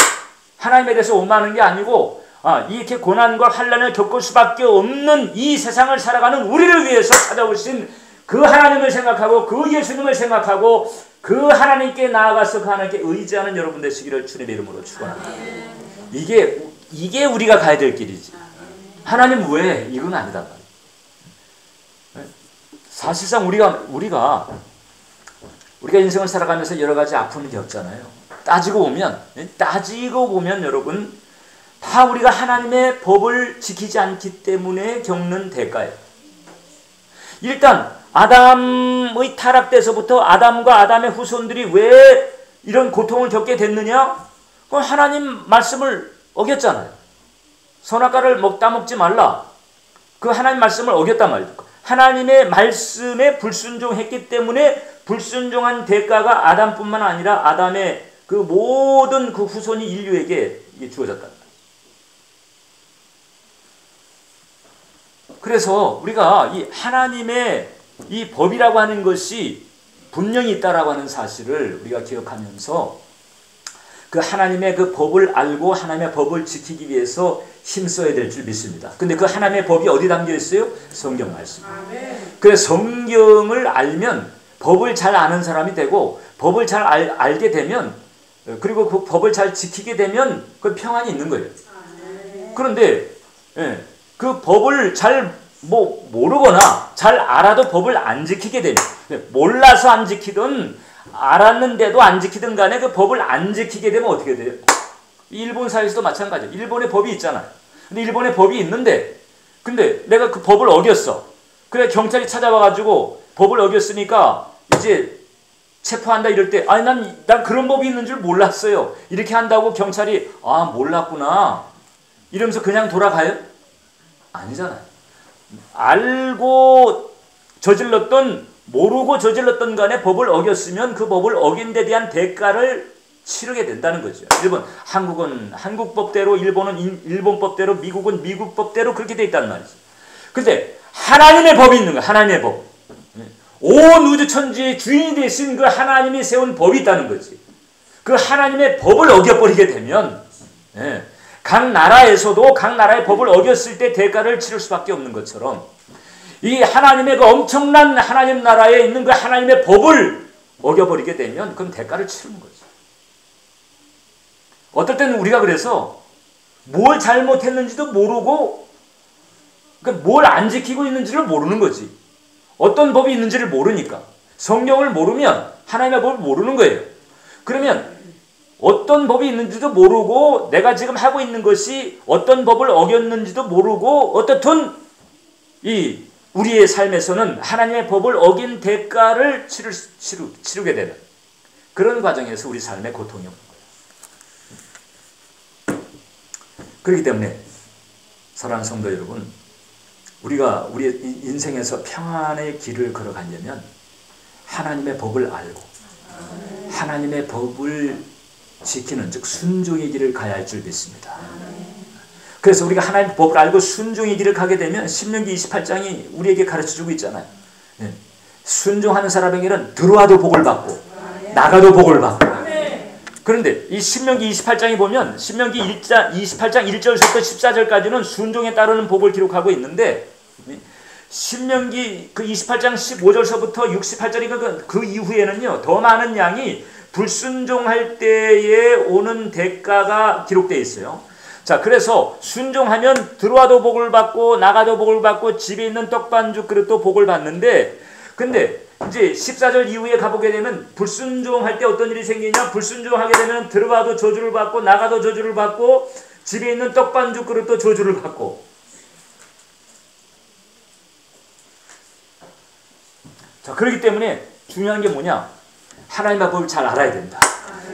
하나님에 대해서 원망하는 게 아니고 이렇게 고난과 환난을 겪을 수밖에 없는 이 세상을 살아가는 우리를 위해서 찾아오신 그 하나님을 생각하고 그 예수님을 생각하고 그 하나님께 나아가서 그 하나님께 의지하는 여러분 되시기를 주님의 이름으로 축원합니다. 이게 우리가 가야 될 길이지. 하나님 왜? 이건 아니다. 사실상 우리가 인생을 살아가면서 여러 가지 아픔을 겪잖아요. 따지고 보면 여러분 다 우리가 하나님의 법을 지키지 않기 때문에 겪는 대가예요. 일단 아담의 타락때서부터 아담과 아담의 후손들이 왜 이런 고통을 겪게 됐느냐? 그건 하나님 말씀을 어겼잖아요. 선악과를 따먹지 말라. 그 하나님 말씀을 어겼단 말이죠. 하나님의 말씀에 불순종했기 때문에 불순종한 대가가 아담뿐만 아니라 아담의 그 모든 그 후손이 인류에게 주어졌단 말이에요. 그래서 우리가 이 하나님의 이 법이라고 하는 것이 분명히 있다라고 하는 사실을 우리가 기억하면서 그 하나님의 그 법을 알고 하나님의 법을 지키기 위해서 힘써야 될 줄 믿습니다. 근데 그 하나님의 법이 어디 담겨 있어요? 성경 말씀. 그래서 성경을 알면 법을 잘 아는 사람이 되고 법을 잘 알게 되면 그리고 그 법을 잘 지키게 되면 그 평안이 있는 거예요. 그런데 그 법을 잘 모르거나 잘 알아도 법을 안 지키게 되면 몰라서 안 지키든 알았는데도 안 지키든 간에 그 법을 안 지키게 되면 어떻게 돼요? 일본 사회에서도 마찬가지예요. 일본의 법이 있잖아요. 근데 일본의 법이 있는데 근데 내가 그 법을 어겼어. 그래 경찰이 찾아와가지고 법을 어겼으니까 이제 체포한다 이럴 때 아니 난 그런 법이 있는 줄 몰랐어요. 이렇게 한다고 경찰이 몰랐구나 이러면서 그냥 돌아가요? 아니잖아요. 알고 저질렀던 모르고 저질렀던 간에 법을 어겼으면 그 법을 어긴 데 대한 대가를 치르게 된다는 거죠. 한국은 한국법대로 일본은 일본법대로 미국은 미국법대로 그렇게 돼 있단 말이죠. 근데 하나님의 법이 있는 거예요. 하나님의 법. 온 우주 천지의 주인이 되신 그 하나님이 세운 법이 있다는 거지. 그 하나님의 법을 어겨버리게 되면 각 나라에서도 각 나라의 법을 어겼을 때 대가를 치를 수밖에 없는 것처럼 이 하나님의 그 엄청난 하나님 나라에 있는 그 하나님의 법을 어겨버리게 되면 그건 대가를 치르는 거죠. 어떨 때는 우리가 그래서 뭘 잘못했는지도 모르고 그러니까 뭘 안 지키고 있는지를 모르는 거지. 어떤 법이 있는지를 모르니까. 성경을 모르면 하나님의 법을 모르는 거예요. 그러면 어떤 법이 있는지도 모르고 내가 지금 하고 있는 것이 어떤 법을 어겼는지도 모르고 어떻든 우리의 삶에서는 하나님의 법을 어긴 대가를 치르게 되는 그런 과정에서 우리 삶의 고통이 오는 거예요. 그렇기 때문에 사랑하는 성도 여러분, 우리가 우리의 인생에서 평안의 길을 걸어가려면 하나님의 법을 알고 하나님의 법을 지키는 즉 순종의 길을 가야 할 줄 믿습니다. 그래서 우리가 하나님의 법을 알고 순종의 길을 가게 되면 신명기 28장이 우리에게 가르쳐주고 있잖아요. 순종하는 사람에게는 들어와도 복을 받고 나가도 복을 받고. 그런데 이 신명기 28장에 보면 신명기 28장 1절부터 14절까지는 순종에 따르는 복을 기록하고 있는데 신명기 그 28장 15절서부터 68절이 그 이후에는요 더 많은 양이 불순종할 때에 오는 대가가 기록되어 있어요. 자, 그래서 순종하면 들어와도 복을 받고 나가도 복을 받고 집에 있는 떡반죽 그릇도 복을 받는데 근데 이제 14절 이후에 가보게 되면 불순종할 때 어떤 일이 생기냐? 불순종하게 되면 들어와도 저주를 받고 나가도 저주를 받고 집에 있는 떡반죽 그릇도 저주를 받고. 자, 그렇기 때문에 중요한 게 뭐냐? 하나님의 법을 잘 알아야 된다.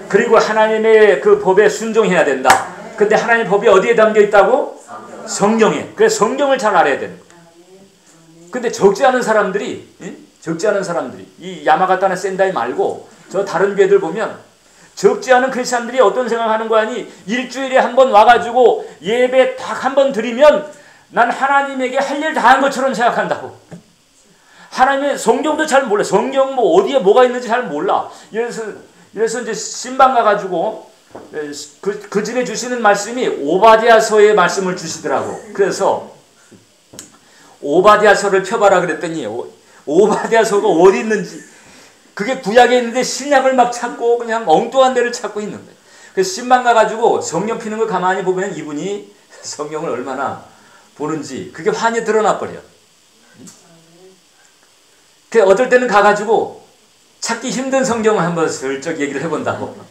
그리고 하나님의 그 법에 순종해야 된다. 근데 하나님의 법이 어디에 담겨 있다고? 성경에. 그래서 성경을 잘 알아야 되는 거예요. 근데 적지 않은 사람들이 이 야마가타나 센다이 말고 저 다른 교회들 보면 적지 않은 크리스찬들이 어떤 생각하는 거 아니? 일주일에 한 번 와가지고 예배 딱 한 번 드리면 난 하나님에게 할 일 다 한 것처럼 생각한다고. 하나님의 성경도 잘 몰라. 성경 뭐 어디에 뭐가 있는지 잘 몰라. 이래서 이제 신방 가가지고 그 집에 주시는 말씀이 오바댜서의 말씀을 주시더라고. 그래서 오바댜서를 펴봐라 그랬더니 오바댜서가 어디 있는지, 그게 구약에 있는데 신약을 막 찾고 그냥 엉뚱한 데를 찾고 있는 거예요. 그래서 신방 가가지고 성경 피는 걸 가만히 보면 이분이 성경을 얼마나 보는지 그게 환히 드러나 버려. 어떨 때는 가가지고 찾기 힘든 성경을 한번 슬쩍 얘기를 해본다고.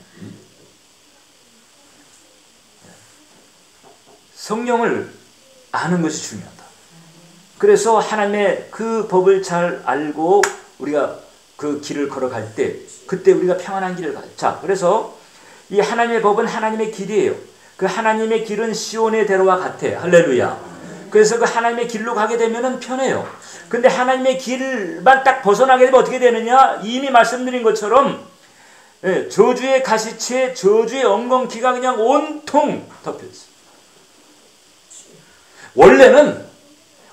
성경을 아는 것이 중요하다. 그래서 하나님의 그 법을 잘 알고 우리가 그 길을 걸어갈 때 그때 우리가 평안한 길을 가요. 자, 그래서 이 하나님의 법은 하나님의 길이에요. 그 하나님의 길은 시온의 대로와 같아. 할렐루야. 그래서 그 하나님의 길로 가게 되면은 편해요. 근데 하나님의 길만 딱 벗어나게 되면 어떻게 되느냐? 이미 말씀드린 것처럼 저주의 가시치에 저주의 엉겅퀴가 그냥 온통 덮여있어요.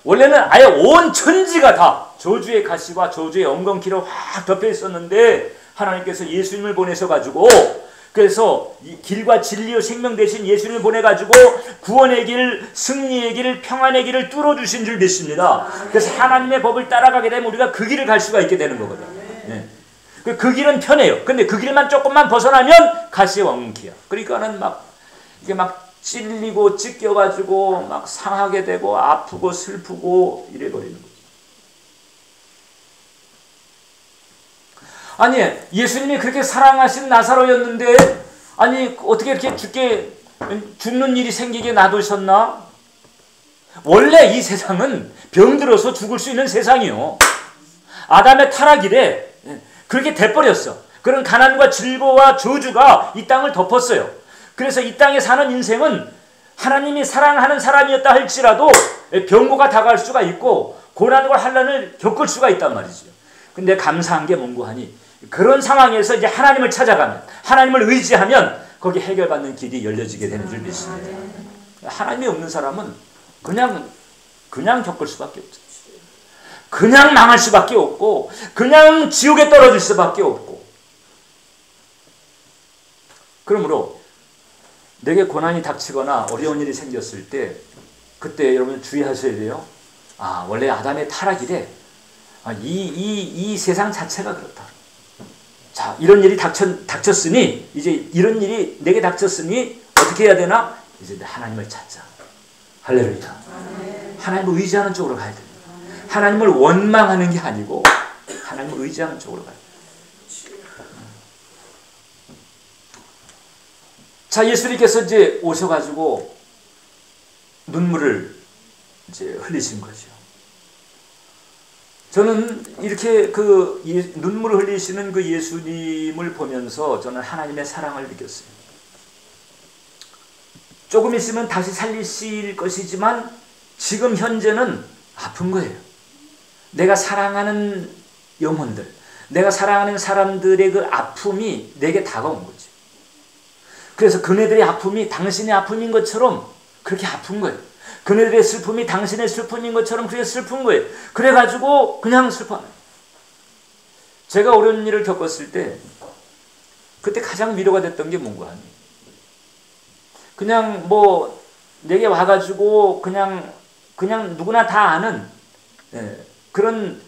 원래는 아예 온 천지가 다 저주의 가시와 저주의 엉겅퀴로 확 덮여 있었는데 하나님께서 예수님을 보내셔가지고, 그래서 이 길과 진리요 생명 대신 예수님을 보내가지고 구원의 길, 승리의 길, 평안의 길을 뚫어주신 줄 믿습니다. 그래서 하나님의 법을 따라가게 되면 우리가 그 길을 갈 수가 있게 되는 거거든요. 네. 그 길은 편해요. 근데 그 길만 조금만 벗어나면 가시와 엉겅퀴야. 그러니까는 이게 막 찔리고 찢겨가지고 막 상하게 되고 아프고 슬프고 이래버리는 거죠. 아니, 예수님이 그렇게 사랑하신 나사로였는데 아니 어떻게 이렇게 죽는 일이 생기게 놔두셨나? 원래 이 세상은 병들어서 죽을 수 있는 세상이요. 아담의 타락이래. 그렇게 돼버렸어. 그런 가난과 질고와 저주가 이 땅을 덮었어요. 그래서 이 땅에 사는 인생은 하나님이 사랑하는 사람이었다 할지라도 병고가 다가올 수가 있고 고난과 환난을 겪을 수가 있단 말이죠. 근데 감사한 게 뭔고 하니 그런 상황에서 이제 하나님을 찾아가면, 하나님을 의지하면 거기 해결받는 길이 열려지게 되는 줄 믿습니다. 하나님이 없는 사람은 그냥 겪을 수밖에 없죠. 그냥 망할 수밖에 없고 그냥 지옥에 떨어질 수밖에 없고. 그러므로 내게 고난이 닥치거나 어려운 일이 생겼을 때 그때 여러분 주의하셔야 돼요. 원래 아담의 타락이래. 이 세상 자체가 그렇다. 자, 이런 일이 닥쳤으니 이제 이런 일이 내게 닥쳤으니 어떻게 해야 되나? 이제 하나님을 찾자. 할렐루야. 하나님을 의지하는 쪽으로 가야 됩니다. 하나님을 원망하는 게 아니고 하나님을 의지하는 쪽으로 가야 됩니다. 자, 예수님께서 이제 오셔가지고 눈물을 이제 흘리신 거죠. 저는 이렇게 눈물을 흘리시는 그 예수님을 보면서 저는 하나님의 사랑을 느꼈어요. 조금 있으면 다시 살리실 것이지만 지금 현재는 아픈 거예요. 내가 사랑하는 영혼들, 내가 사랑하는 사람들의 그 아픔이 내게 다가온 거지. 그래서 그네들의 아픔이 당신의 아픔인 것처럼 그렇게 아픈 거예요. 그네들의 슬픔이 당신의 슬픔인 것처럼 그렇게 슬픈 거예요. 그래가지고 그냥 슬퍼하는 거예요. 제가 어려운 일을 겪었을 때 그때 가장 위로가 됐던 게 뭔가 하니 그냥 내게 와가지고 그냥 누구나 다 아는 그런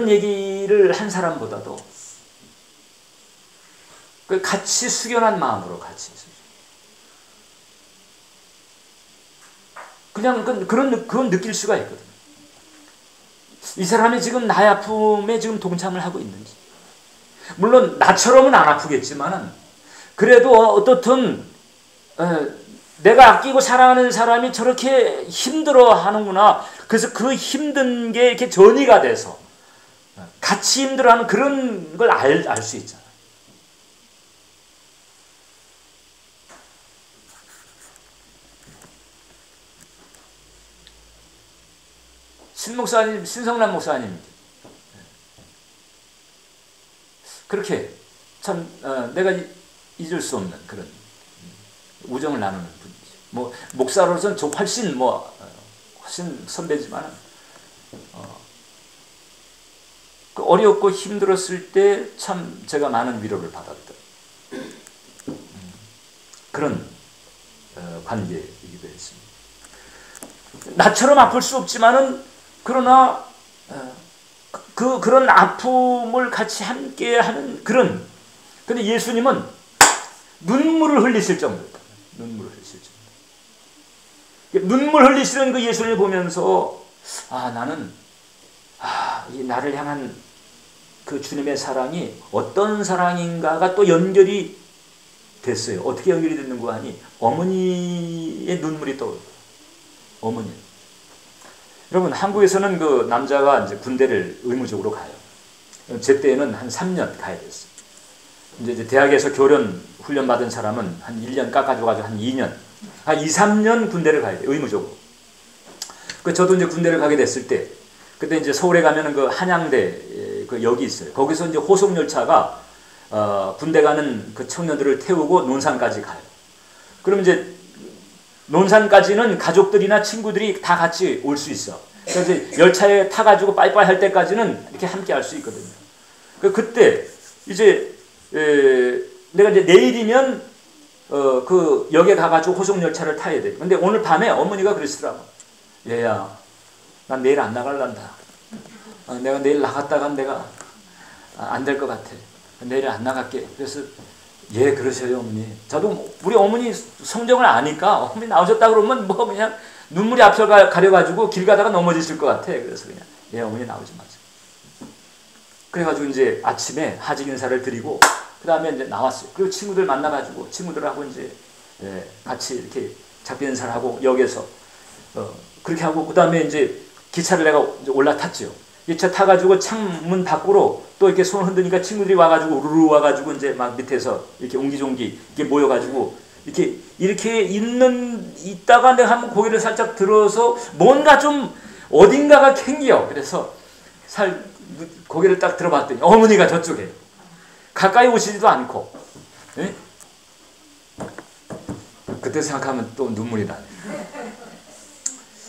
얘기를 한 사람보다도 같이 숙연한 마음으로 같이 있어요. 그냥 그건 느낄 수가 있거든요. 이 사람이 지금 나의 아픔에 지금 동참을 하고 있는지. 물론 나처럼은 안 아프겠지만은 그래도 어떻든 내가 아끼고 사랑하는 사람이 저렇게 힘들어 하는구나. 그래서 그 힘든 게 이렇게 전이가 돼서 같이 힘들어하는 그런 걸 알 수 있잖아요. 목사님, 신성남 목사님 그렇게 참 내가 잊을 수 없는 그런 우정을 나누는 분이죠. 뭐 목사로서는 좀 훨씬 훨씬 선배지만 그 어렵고 힘들었을 때 참 제가 많은 위로를 받았던 그런 관계이기도 했습니다. 나처럼 아플 수 없지만은 그러나 그런 아픔을 같이 함께하는 그런. 근데 예수님은 눈물을 흘리실 정도다. 눈물을 흘리실 정도. 눈물 흘리시는 그 예수님을 보면서 나는 이 나를 향한 그 주님의 사랑이 어떤 사랑인가가 또 연결이 됐어요. 어떻게 연결이 됐는가 하니 어머니의 눈물이 떠오르고. 어머니. 여러분 한국에서는 그 남자가 이제 군대를 의무적으로 가요. 제 때에는 한 3년 가야 됐어요. 이제 대학에서 교련 훈련 받은 사람은 한 1년 깎아줘 가지고 한 2년, 한 2, 3년 군대를 가야 돼요. 의무적으로. 그 저도 이제 군대를 가게 됐을 때 그때 이제 서울에 가면은 그 한양대 그 역이 있어요. 거기서 이제 호속 열차가 군대 가는 그 청년들을 태우고 논산까지 가요. 그럼 이제 논산까지는 가족들이나 친구들이 다 같이 올 수 있어. 그래서 이제 열차에 타가지고 빠이빠이 할 때까지는 이렇게 함께 할 수 있거든요. 그때 이제 내가 이제 내일이면 그 역에 가가지고 호속 열차를 타야 돼. 근데 오늘 밤에 어머니가 그러시더라고. 얘야, 난 내일 안 나갈란다. 내가 내일 나갔다간 내가 안 될 것 같아. 내일 안 나갈게. 그래서 예, 그러셔요, 어머니. 저도 우리 어머니 성정을 아니까 어머니 나오셨다 그러면 뭐 그냥 눈물이 앞을 가려가지고 길 가다가 넘어지실 것 같아. 그래서 그냥 예, 어머니 나오지 마세요. 그래가지고 이제 아침에 하직 인사를 드리고 그 다음에 이제 나왔어요. 그리고 친구들 만나가지고 친구들하고 이제 같이 이렇게 작별 인사를 하고 역에서 그렇게 하고 그 다음에 이제 기차를 내가 이제 올라탔죠. 기차 타가지고 창문 밖으로 또 이렇게 손을 흔드니까 친구들이 와가지고 우르르 와가지고 이제 막 밑에서 이렇게 옹기종기 이렇게 모여가지고 이렇게 있다가 내가 한번 고개를 살짝 들어서 뭔가 좀 어딘가가 캥겨. 그래서 고개를 딱 들어봤더니 어머니가 저쪽에 가까이 오시지도 않고. 에? 그때 생각하면 또 눈물이 나네.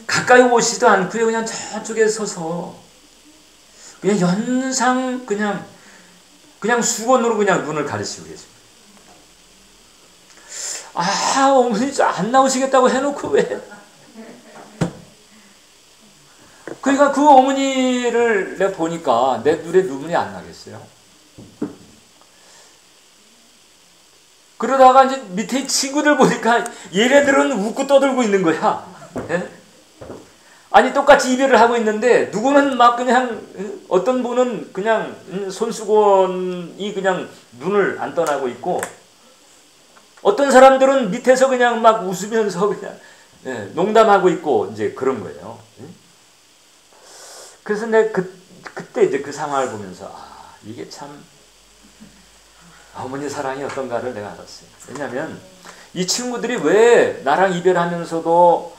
가까이 오시지도 않고요. 그냥 저쪽에 서서 그냥 연상 그냥 수건으로 그냥 눈을 가리시고 계십니다. 어머니 안 나오시겠다고 해놓고 왜? 그러니까 그 어머니를 내가 보니까 내 눈에 눈물이 안 나겠어요. 그러다가 이제 밑에 친구들 보니까 얘네들은 웃고 떠들고 있는 거야. 예? 아니 똑같이 이별을 하고 있는데 누구는 막 그냥 어떤 분은 그냥 손수건이 그냥 눈을 안 떠나고 있고 어떤 사람들은 밑에서 그냥 막 웃으면서 그냥 농담하고 있고 이제 그런 거예요. 그래서 내가 그때 이제 그 상황을 보면서 이게 참 어머니 사랑이 어떤가를 내가 알았어요. 왜냐하면 이 친구들이 왜 나랑 이별하면서도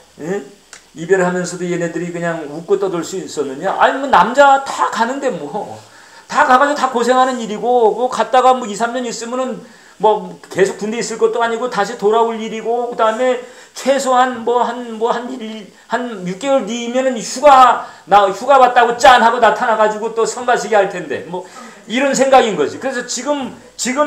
얘네들이 그냥 웃고 떠들 수 있었느냐? 아니 뭐 남자 다 가는데 뭐 다 가가지고 다 고생하는 일이고 뭐 갔다가 뭐 2, 3년 있으면은 뭐 계속 군대 있을 것도 아니고 다시 돌아올 일이고 그다음에 최소한 한 6개월 뒤면은 휴가 왔다고 짠 하고 나타나 가지고 또 성가시게 할 텐데 뭐 이런 생각인 거지. 그래서 지금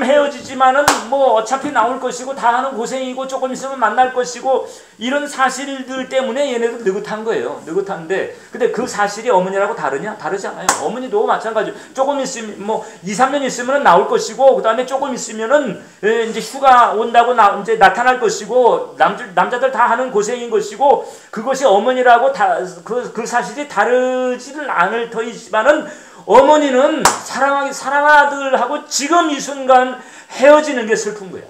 헤어지지만은 뭐 어차피 나올 것이고 다 하는 고생이고 조금 있으면 만날 것이고 이런 사실들 때문에 얘네도 느긋한 거예요. 느긋한데 근데 그 사실이 어머니라고 다르냐? 다르지 않아요. 어머니도 마찬가지. 조금 있으면 뭐 2, 3년 있으면은 나올 것이고 그다음에 조금 있으면은 이제 휴가 온다고 이제 나타날 것이고 남자들 다 하는 고생인 것이고 그것이 어머니라고 그 사실이 다르지는 않을 터이지만은 어머니는 사랑아들하고 지금 이 순간 헤어지는 게 슬픈 거야.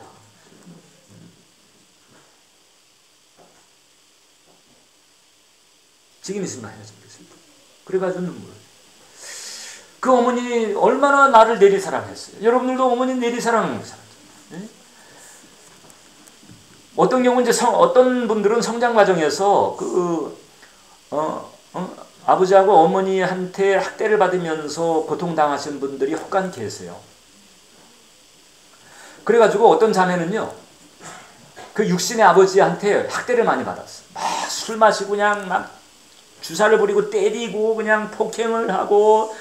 지금 이 순간 헤어지는 게 슬픈 거야. 그래가지고 눈물. 그 어머니 얼마나 나를 내리사랑했어요. 여러분들도 어머니 내리사랑하는 사람. 어떤 경우 이제 어떤 분들은 성장 과정에서 아버지하고 어머니한테 학대를 받으면서 고통당하신 분들이 혹간 계세요. 그래가지고 어떤 자매는요, 그 육신의 아버지한테 학대를 많이 받았어요. 막 술 마시고 그냥 막 주사를 부리고 때리고 그냥 폭행을 하고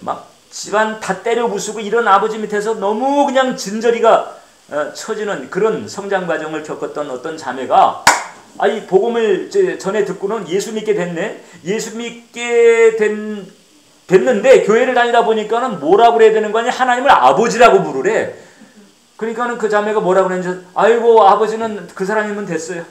막 집안 다 때려 부수고 이런 아버지 밑에서 너무 그냥 진저리가 처지는 그런 성장 과정을 겪었던 어떤 자매가 이 복음을 전에 듣고는 예수 믿게 됐네. 예수 믿게 됐는데 교회를 다니다 보니까는 뭐라고 그래야 되는 거 아니야? 하나님을 아버지라고 부르래. 그러니까는 그 자매가 뭐라고 그랬는지, 아이고 아버지는 그 사람이면 됐어요.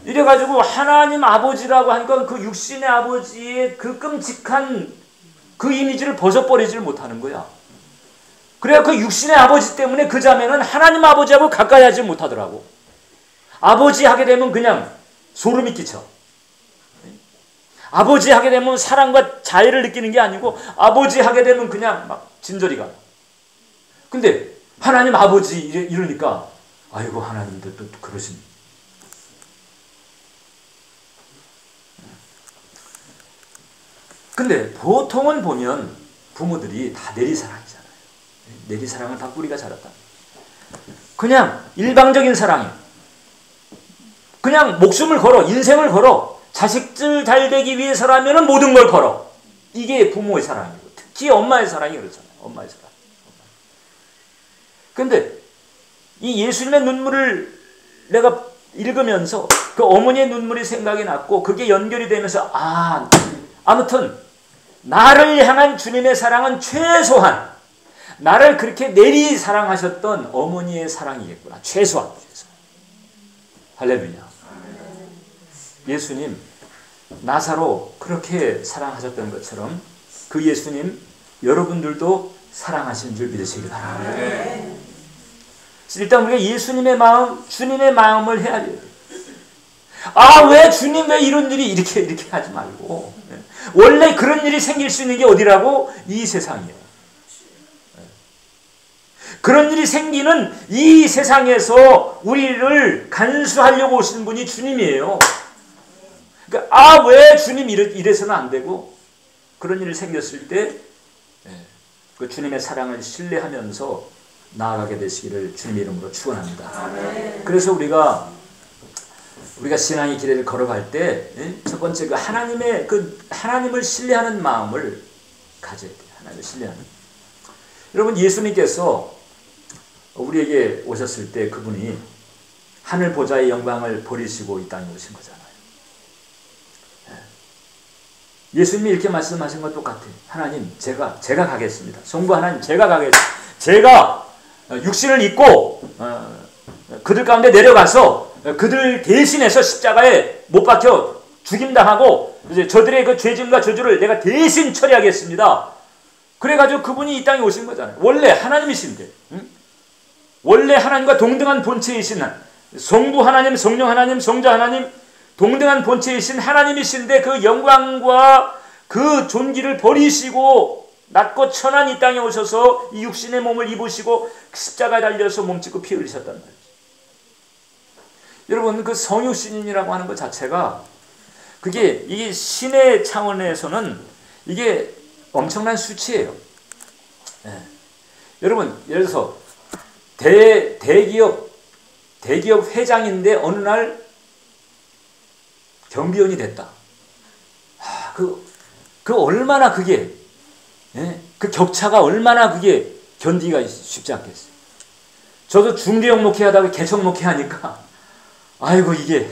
이래가지고 하나님 아버지라고 하니까 그 육신의 아버지의 그 끔찍한 그 이미지를 벗어버리지를 못하는 거야. 그래야 그 육신의 아버지 때문에 그 자매는 하나님 아버지하고 가까이 하지 못하더라고. 아버지 하게 되면 그냥 소름이 끼쳐. 아버지 하게 되면 사랑과 자애를 느끼는 게 아니고 아버지 하게 되면 그냥 막 진저리가. 근데 하나님 아버지 이러니까 아이고 하나님도 또 그러십니다. 근데 보통은 보면 부모들이 다 내리사랑이잖아요. 내리사랑을 받고 우리가 자랐다. 그냥 일방적인 사랑이에요. 그냥 목숨을 걸어, 인생을 걸어. 자식들 잘 되기 위해서라면 모든 걸 걸어. 이게 부모의 사랑이고, 특히 엄마의 사랑이 그렇잖아요. 엄마의 사랑. 근데 이 예수님의 눈물을 내가 읽으면서 그 어머니의 눈물이 생각이 났고 그게 연결이 되면서 아무튼 나를 향한 주님의 사랑은 최소한 나를 그렇게 내리 사랑하셨던 어머니의 사랑이겠구나. 최소한. 할렐루야. 예수님 나사로 그렇게 사랑하셨던 것처럼 그 예수님 여러분들도 사랑하시는 줄 믿으시기 바랍니다. 일단 우리가 예수님의 마음, 주님의 마음을 헤아려야 돼요. 왜 주님 왜 이런 일이 이렇게 하지 말고. 원래 그런 일이 생길 수 있는 게 어디라고? 이 세상이에요. 그런 일이 생기는 이 세상에서 우리를 간수하려고 오신 분이 주님이에요. 그러니까 왜 주님 이래서는 안 되고 그런 일이 생겼을 때 그 주님의 사랑을 신뢰하면서 나아가게 되시기를 주님의 이름으로 축원합니다. 그래서 우리가 신앙의 길을 걸어갈 때 첫 번째 하나님을 신뢰하는 마음을 가져야 돼요. 하나님을 신뢰하는. 여러분 예수님께서 우리에게 오셨을 때 그분이 하늘 보좌의 영광을 버리시고 이 땅에 오신 거잖아요. 예수님이 이렇게 말씀하신 것 똑같아요. 하나님 제가 가겠습니다. 성부 하나님 제가 가겠습니다. 제가 육신을 입고 그들 가운데 내려가서 그들 대신해서 십자가에 못 박혀 죽임당하고 이제 저들의 그 죄짐과 저주를 내가 대신 처리하겠습니다. 그래가지고 그분이 이 땅에 오신 거잖아요. 원래 하나님이신데 원래 하나님과 동등한 본체이신 성부 하나님, 성령 하나님, 성자 하나님 동등한 본체이신 하나님이신데 그 영광과 그 존귀를 버리시고 낮고 천한 이 땅에 오셔서 이 육신의 몸을 입으시고 십자가에 달려서 몸짓고 피 흘리셨단 말이죠. 여러분 그 성육신이라고 하는 것 자체가 이게 신의 차원에서는 이게 엄청난 수치예요. 여러분 예를 들어서 대기업 회장인데 어느 날 경비원이 됐다. 그 얼마나 그게 그 격차가 얼마나 그게 견디기가 쉽지 않겠어요. 저도 중대형 목회하다가 개척 목회하니까 아이고 이게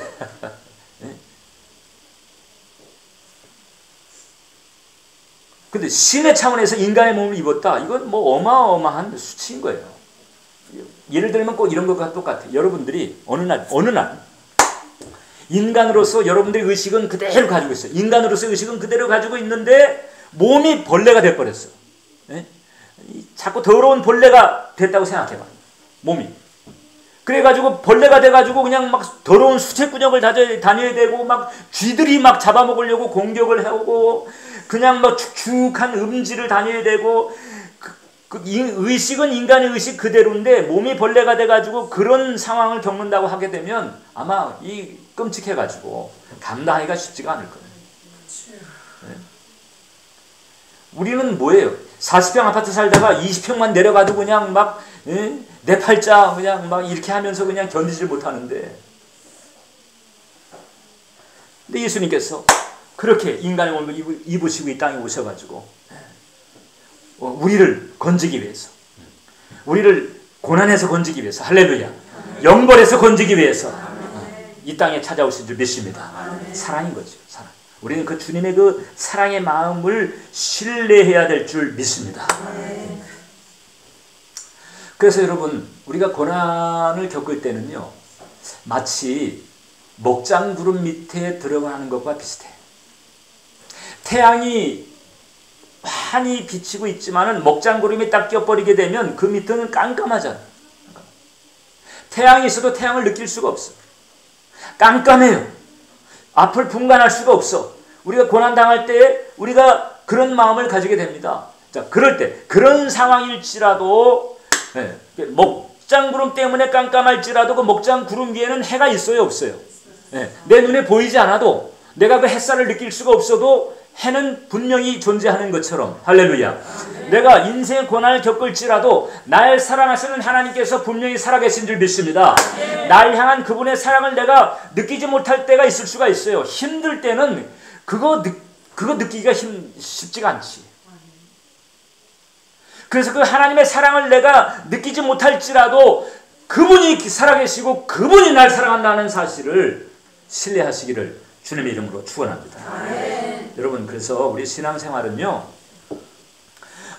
근데 신의 차원에서 인간의 몸을 입었다. 이건 뭐 어마어마한 수치인 거예요. 예를 들면 꼭 이런 것과 똑같아요. 여러분들이 어느 날 인간으로서 여러분들의 의식은 그대로 가지고 있어요. 인간으로서 의식은 그대로 가지고 있는데 몸이 벌레가 돼버렸어. 자꾸 더러운 벌레가 됐다고 생각해봐. 몸이. 그래가지고 벌레가 돼가지고 그냥 막 더러운 수채구녕을 다녀야 되고 막 쥐들이 막 잡아먹으려고 공격을 해오고 그냥 막 축축한 음지를 다녀야 되고 의식은 인간의 의식 그대로인데 몸이 벌레가 돼가지고 그런 상황을 겪는다고 하게 되면 아마 끔찍해가지고 감당하기가 쉽지가 않을 거예요. 네. 우리는 뭐예요? 40평 아파트 살다가 20평만 내려가도 그냥 막 내 팔자 그냥 막 이렇게 하면서 그냥 견디질 못하는데, 근데 예수님께서 그렇게 인간의 몸을 입으시고 이 땅에 오셔가지고 우리를 건지기 위해서, 우리를 고난에서 건지기 위해서, 할렐루야, 영벌에서 건지기 위해서 이 땅에 찾아오신 줄 믿습니다. 사랑인 거죠. 사랑. 우리는 그 주님의 그 사랑의 마음을 신뢰해야 될 줄 믿습니다. 그래서 여러분, 우리가 고난을 겪을 때는요, 마치 먹장구름 밑에 들어가는 것과 비슷해. 태양이 환히 비치고 있지만은 먹장구름이 딱 껴버리게 되면 그 밑은 깜깜하잖아. 태양이 있어도 태양을 느낄 수가 없어. 깜깜해요. 앞을 분간할 수가 없어. 우리가 고난당할 때 우리가 그런 마음을 가지게 됩니다. 자, 그럴 때, 그런 상황일지라도, 먹장구름 때문에 깜깜할지라도 그 먹장구름 위에는 해가 있어요, 없어요? 내 눈에 보이지 않아도, 내가 그 햇살을 느낄 수가 없어도 해는 분명히 존재하는 것처럼, 할렐루야. 내가 인생의 고난을 겪을지라도 날 사랑하시는 하나님께서 분명히 살아계신 줄 믿습니다. 날 향한 그분의 사랑을 내가 느끼지 못할 때가 있을 수가 있어요. 힘들 때는 그거 느끼기가 쉽지가 않지. 그래서 그 하나님의 사랑을 내가 느끼지 못할지라도 그분이 살아계시고 그분이 날 사랑한다는 사실을 신뢰하시기를 주님의 이름으로 축원합니다. 여러분, 그래서 우리 신앙생활은요,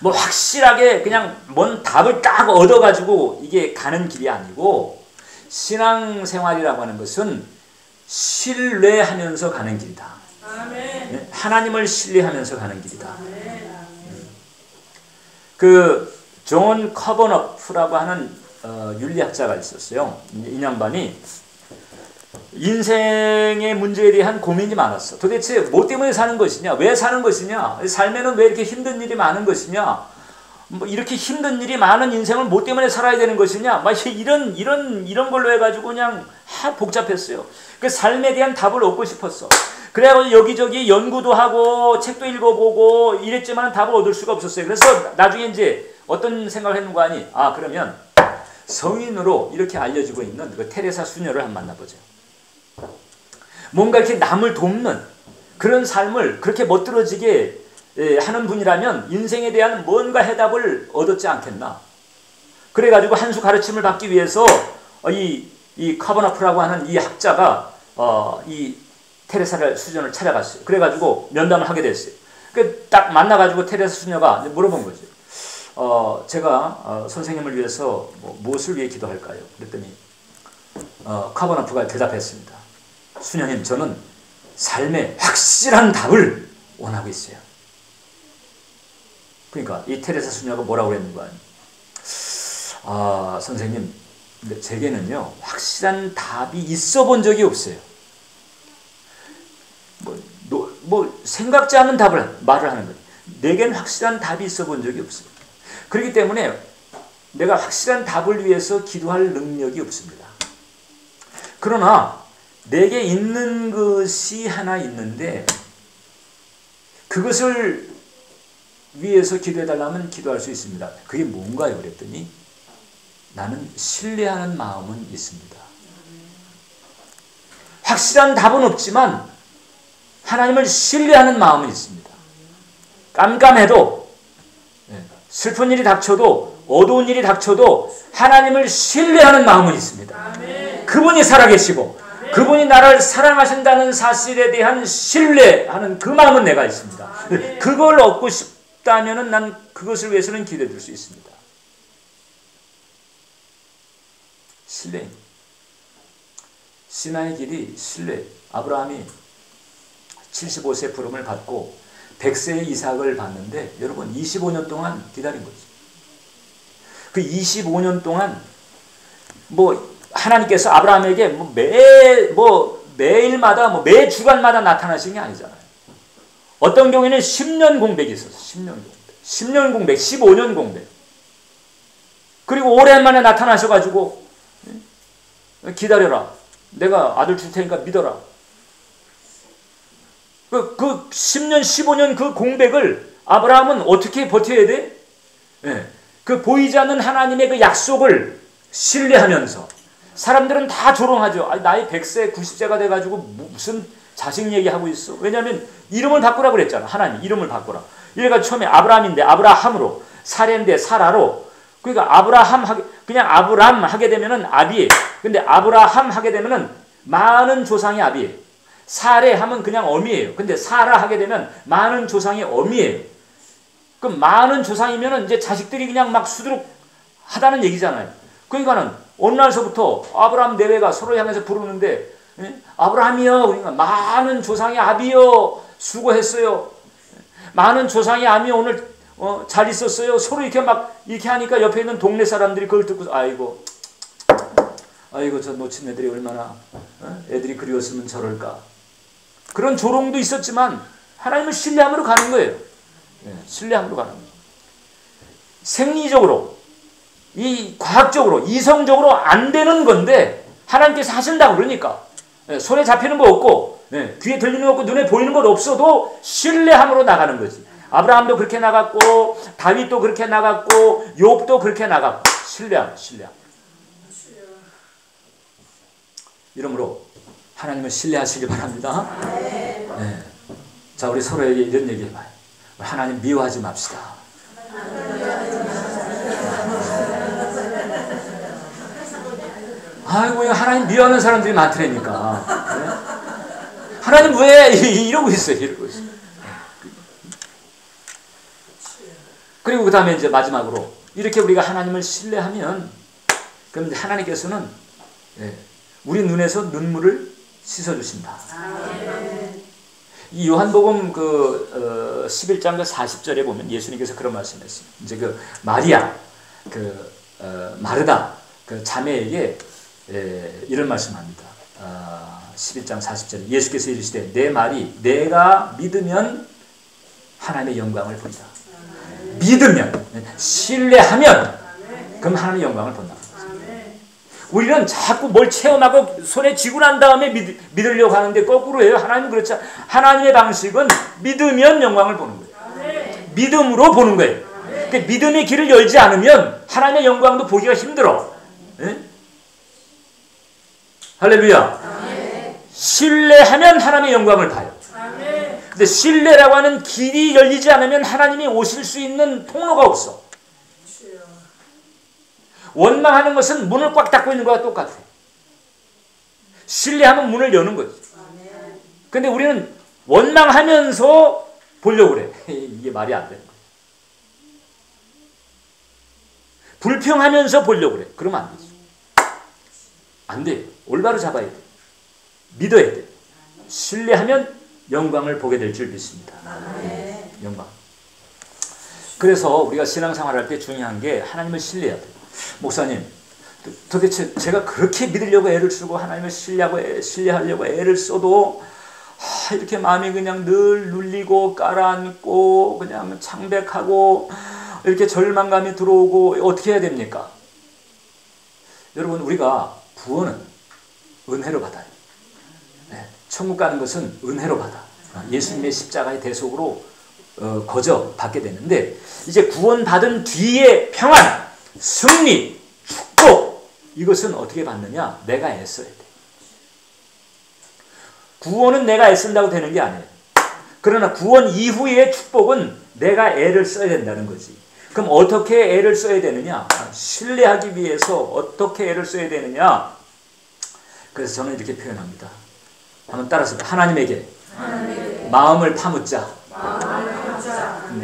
뭐 확실하게 그냥 뭔 답을 딱 얻어가지고 이게 가는 길이 아니고, 신앙생활이라고 하는 것은 신뢰하면서 가는 길이다. 아멘. 하나님을 신뢰하면서 가는 길이다. 그 존 커버너프라고 하는 윤리학자가 있었어요. 이 양반이 인생의 문제에 대한 고민이 많았어. 도대체 뭐 때문에 사는 것이냐? 왜 사는 것이냐? 삶에는 왜 이렇게 힘든 일이 많은 것이냐? 뭐 이렇게 힘든 일이 많은 인생을 뭐 때문에 살아야 되는 것이냐? 막 이런 걸로 해가지고 그냥 복잡했어요. 그 삶에 대한 답을 얻고 싶었어. 그래가지고 여기저기 연구도 하고 책도 읽어보고 이랬지만 답을 얻을 수가 없었어요. 그래서 나중에 이제 어떤 생각을 했는 거 아니? 그러면 성인으로 이렇게 알려지고 있는 그 테레사 수녀를 한번 만나보죠. 뭔가 이렇게 남을 돕는 그런 삶을 그렇게 멋들어지게 하는 분이라면 인생에 대한 뭔가 해답을 얻었지 않겠나. 그래가지고 한 수 가르침을 받기 위해서 이 카버나프라고 하는 이 학자가 이 테레사 수녀를 찾아갔어요. 그래가지고 면담을 하게 됐어요. 딱 만나가지고 테레사 수녀가 물어본 거죠. 제가 선생님을 위해서 무엇을 위해 기도할까요? 그랬더니 카버나프가 대답했습니다. 수녀님, 저는 삶의 확실한 답을 원하고 있어요. 그러니까 이 테레사 수녀가 뭐라고 그랬는가? 선생님, 근데 제게는요 확실한 답이 있어 본 적이 없어요. 뭐 생각지 않은 답을 말을 하는 거예요. 내겐 확실한 답이 있어 본 적이 없어요. 그렇기 때문에 내가 확실한 답을 위해서 기도할 능력이 없습니다. 그러나 내게 있는 것이 하나 있는데 그것을 위해서 기도해달라면 기도할 수 있습니다. 그게 뭔가요? 그랬더니 나는 신뢰하는 마음은 있습니다. 확실한 답은 없지만 하나님을 신뢰하는 마음은 있습니다. 깜깜해도, 슬픈 일이 닥쳐도, 어두운 일이 닥쳐도 하나님을 신뢰하는 마음은 있습니다. 그분이 살아계시고 그분이 나를 사랑하신다는 사실에 대한 신뢰하는 그 마음은 내가 있습니다. 그걸 얻고 싶다면 난 그것을 위해서는 기도해 줄 수 있습니다. 신뢰. 신앙의 길이 신뢰. 아브라함이 75세 부름을 받고 100세의 이삭을 받는데 여러분 25년 동안 기다린 거죠. 그 25년 동안 하나님께서 아브라함에게 매일마다 매 주간마다 나타나신 게 아니잖아요. 어떤 경우에는 10년 공백이 있었어요. 10년 공백, 15년 공백. 그리고 오랜만에 나타나셔가지고 기다려라. 내가 아들 줄 테니까 믿어라. 그 10년, 15년 그 공백을 아브라함은 어떻게 버텨야 돼? 예. 그 보이지 않는 하나님의 그 약속을 신뢰하면서 사람들은 다 조롱하죠. 나이 100세, 90세가 돼가지고 무슨 자식 얘기하고 있어. 왜냐하면 이름을 바꾸라 그랬잖아. 하나님 이름을 바꾸라. 얘가 처음에 아브라함인데 아브라함으로, 사레인데 사라로. 그러니까 그냥 아브람 하게 되면은 아비에. 근데 아브라함 하게 되면은 많은 조상의 아비예요. 사레 하면 그냥 어미예요. 근데 사라 하게 되면 많은 조상의 어미예요. 그럼 많은 조상이면은 이제 자식들이 그냥 막 수두룩 하다는 얘기잖아요. 그러니까는 어느 날서부터 아브라함 내외가 서로 향해서 부르는데, 아브라함이여, 그러니까 많은 조상의 아비여, 수고했어요. 많은 조상의 아비 오늘 잘 있었어요. 서로 이렇게 막 이렇게 하니까 옆에 있는 동네 사람들이 그걸 듣고 아이고 저 놓친 애들이 얼마나 애들이 그리웠으면 저럴까. 그런 조롱도 있었지만 하나님을 신뢰함으로 가는 거예요. 신뢰함으로 가는 거예요. 생리적으로, 이 과학적으로, 이성적으로 안 되는 건데 하나님께서 하신다고 그러니까 손에 잡히는 거 없고 귀에 들리는 거 없고 눈에 보이는 것 없어도 신뢰함으로 나가는 거지. 아브라함도 그렇게 나갔고 다윗도 그렇게 나갔고 욥도 그렇게 나갔고 신뢰함. 이러므로 하나님을 신뢰하시기 바랍니다. 네. 자, 우리 서로에게 이런 얘기 해봐요. 하나님 미워하지 맙시다. 아이고, 하나님 미워하는 사람들이 많더라니까. 네? 하나님 왜 이러고 있어요. 그리고 그 다음에 이제 마지막으로 이렇게 우리가 하나님을 신뢰하면 그럼 이제 하나님께서는 우리 눈에서 눈물을 씻어주신다. 이 요한복음 11장 40절에 보면 예수님께서 그런 말씀했어요. 이제 그 마리아, 마르다, 그 자매에게 이런 말씀합니다. 11장 40절에 예수께서 이르시되 내 말이 내가 믿으면 하나님의 영광을 본다. 믿으면, 신뢰하면 그럼 하나님의 영광을 본다. 우리는 자꾸 뭘 체험하고 손에 쥐고 난 다음에 믿으려고 하는데 거꾸로 해요. 하나님은 그렇지 않아요. 하나님의 방식은 믿으면 영광을 보는 거예요. 믿음으로 보는 거예요. 그러니까 믿음의 길을 열지 않으면 하나님의 영광도 보기가 힘들어. 할렐루야. 신뢰하면 하나님의 영광을 봐요. 근데 신뢰라고 하는 길이 열리지 않으면 하나님이 오실 수 있는 통로가 없어. 원망하는 것은 문을 꽉 닫고 있는 것과 똑같아. 신뢰하면 문을 여는 거지. 근데 우리는 원망하면서 보려고 그래. 이게 말이 안 되는 거야. 불평하면서 보려고 그래. 그러면 안 되지. 안 돼. 올바로 잡아야 돼. 믿어야 돼. 신뢰하면 영광을 보게 될 줄 믿습니다. 영광. 그래서 우리가 신앙생활할 때 중요한 게 하나님을 신뢰해야 돼. 목사님, 도대체 제가 그렇게 믿으려고 애를 쓰고 하나님을 신뢰하려고 애를 써도 이렇게 마음이 그냥 늘 눌리고 깔아앉고 그냥 창백하고 이렇게 절망감이 들어오고 어떻게 해야 됩니까? 여러분, 우리가 구원은 은혜로 받아요. 천국 가는 것은 은혜로 받아. 예수님의 십자가의 대속으로 거저 받게 되는데 이제 구원받은 뒤에 평안, 승리, 축복, 이것은 어떻게 받느냐? 내가 애써야 돼. 구원은 내가 애쓴다고 되는 게 아니에요. 그러나 구원 이후의 축복은 내가 애를 써야 된다는 거지. 그럼 어떻게 애를 써야 되느냐? 신뢰하기 위해서 어떻게 애를 써야 되느냐? 그래서 저는 이렇게 표현합니다. 한번 따라서 하나님에게 마음을 파묻자.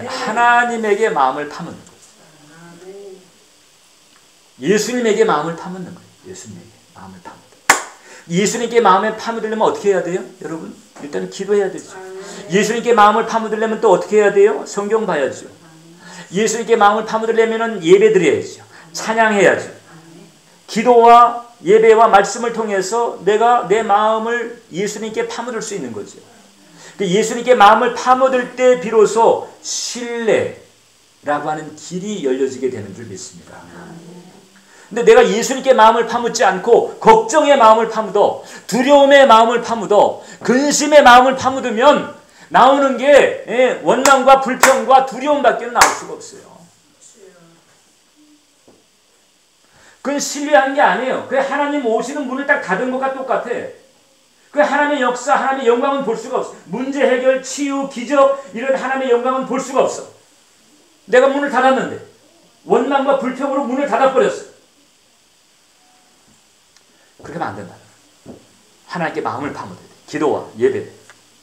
하나님에게 마음을 파묻는 거예요. 예수님에게 마음을 파묻는 거예요. 예수님에게 마음을 파묻는 거예요. 예수님께 마음을 파묻으려면 어떻게 해야 돼요? 여러분, 일단 기도해야 되죠. 예수님께 마음을 파묻으려면 또 어떻게 해야 돼요? 성경 봐야죠. 예수님께 마음을 파묻으려면 예배 드려야죠. 찬양해야죠. 기도와 예배와 말씀을 통해서 내가 내 마음을 예수님께 파묻을 수 있는 거죠. 예수님께 마음을 파묻을 때 비로소 신뢰라고 하는 길이 열려지게 되는 줄 믿습니다. 근데 내가 예수님께 마음을 파묻지 않고 걱정의 마음을 파묻어, 두려움의 마음을 파묻어, 근심의 마음을 파묻으면 나오는 게 원망과 불평과 두려움밖에 나올 수가 없어요. 그건 신뢰한 게 아니에요. 그 하나님 오시는 문을 딱 닫은 것과 똑같아. 그 하나님의 역사, 하나님의 영광은 볼 수가 없어. 문제 해결, 치유, 기적 이런 하나님의 영광은 볼 수가 없어. 내가 문을 닫았는데 원망과 불평으로 문을 닫아버렸어. 그렇게 하면 안 된다. 하나님께 마음을 파묻어야 돼. 기도와 예배,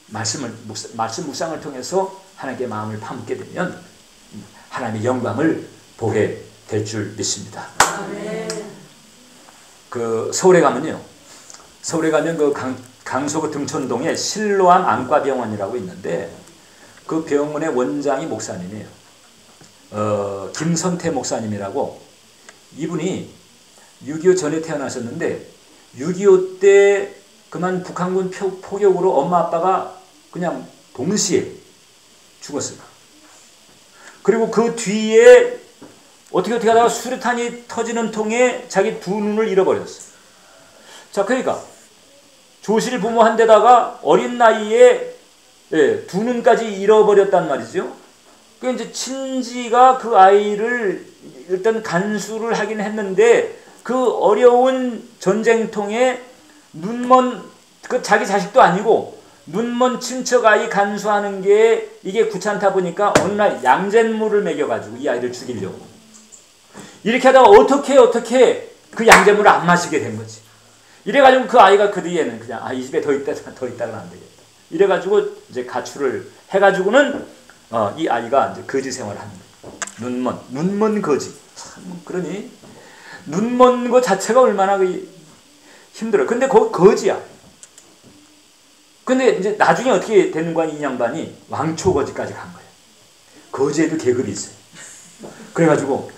말씀 묵상을 통해서 하나님께 마음을 파묻게 되면 하나님의 영광을 보게 될 줄 믿습니다. 그 서울에 가면 그 강서구 등촌동에 실로암 안과병원이라고 있는데 그 병원의 원장이 목사님이에요. 김선태 목사님이라고. 이분이 6.25 전에 태어나셨는데 6.25 때 그만 북한군 포격으로 엄마 아빠가 그냥 동시에 죽었어요. 그리고 그 뒤에 어떻게 하다가 수류탄이 터지는 통에 자기 두 눈을 잃어버렸어요. 자, 그러니까 조실 부모한데다가 어린 나이에 두 눈까지 잃어버렸단 말이죠. 그 이제 친지가 그 아이를 일단 간수를 하긴 했는데 그 어려운 전쟁통에 눈먼 그 자기 자식도 아니고 눈먼 친척 아이 간수하는 게 이게 귀찮다 보니까 어느 날 양잿물을 먹여가지고 이 아이를 죽이려고 이렇게 하다가 어떻게 그 양잿물을 안 마시게 된 거지. 이래가지고 그 아이가 그 뒤에는 그냥 이 집에 더 있다가는 안 되겠다. 이래가지고 이제 가출을 해가지고는 이 아이가 이제 거지 생활을 하는 거예요. 눈먼 거지. 참 그러니 눈먼 거 자체가 얼마나 힘들어. 근데 거지야. 근데 이제 나중에 어떻게 되는 거야? 이 양반이 왕초거지까지 간 거예요. 거지에도 계급이 있어요. 그래가지고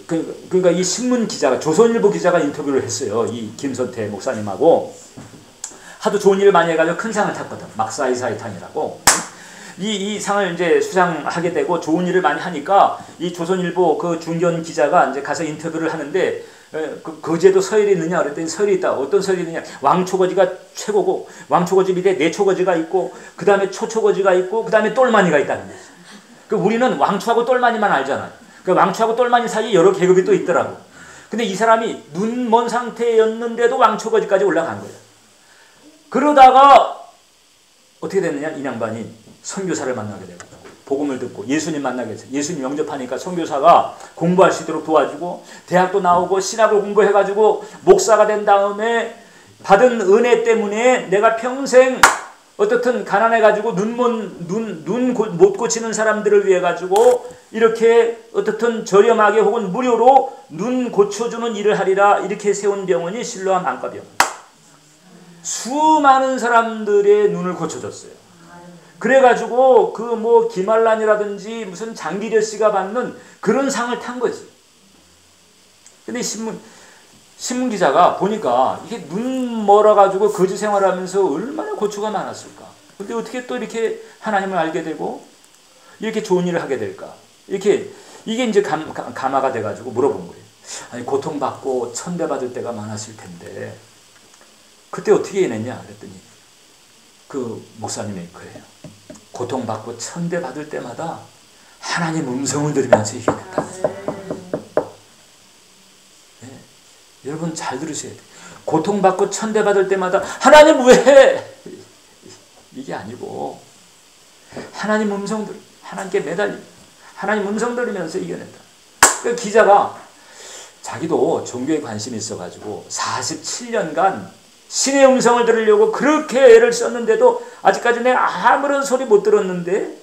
그러니까 이 신문 기자가 조선일보 기자가 인터뷰를 했어요. 이 김선태 목사님하고 하도 좋은 일을 많이 해가지고 큰 상을 탔거든. 막사이사이탕이라고. 이 상을 이제 수상하게 되고 좋은 일을 많이 하니까 이 조선일보 그 중견 기자가 이제 가서 인터뷰를 하는데 그 거지에도 서열이 있느냐 그랬더니 서열이 있다. 어떤 서열이 있느냐? 왕초거지가 최고고 왕초거지 밑에 내초거지가 있고 그 다음에 초초거지가 있고 그 다음에 똘마니가 있다는 거지. 그 우리는 왕초하고 똘마니만 알잖아요. 그 왕초하고 똘마니 사이에 여러 계급이 또 있더라고. 근데 이 사람이 눈먼 상태였는데도 왕초거지까지 올라간 거예요. 그러다가 어떻게 됐느냐? 이 양반이 선교사를 만나게 되고 복음을 듣고 예수님 만나게 됐어요. 예수님 영접하니까 선교사가 공부할 수 있도록 도와주고 대학도 나오고 신학을 공부해가지고 목사가 된 다음에 받은 은혜 때문에 내가 평생 어떻든 가난해가지고 눈 못 고치는 사람들을 위해 가지고 이렇게 어떻든 저렴하게 혹은 무료로 눈 고쳐주는 일을 하리라 이렇게 세운 병원이 실로암 안과병원. 수많은 사람들의 눈을 고쳐줬어요. 그래가지고 그 뭐 김알란이라든지 무슨 장기려 씨가 받는 그런 상을 탄 거지. 근데 신문 기자가 보니까 이게 눈 멀어가지고 거지 생활하면서 얼마나 고초가 많았을까. 근데 어떻게 또 이렇게 하나님을 알게 되고 이렇게 좋은 일을 하게 될까. 이게 이제 감화가 돼가지고 물어본 거예요. 아니 고통받고 천대받을 때가 많았을 텐데 그때 어떻게 해냈냐 그랬더니 그 목사님의 거예요. 고통받고 천대받을 때마다 하나님 음성을 들으면서 이겨냈다. 네. 여러분 잘 들으셔야 돼요. 고통받고 천대받을 때마다 하나님 왜 해? 이게 아니고 하나님 음성 하나님께 매달리 하나님 음성 들으면서 이겨낸다. 그 기자가 자기도 종교에 관심이 있어가지고 47년간 신의 음성을 들으려고 그렇게 애를 썼는데도 아직까지 내가 아무런 소리 못 들었는데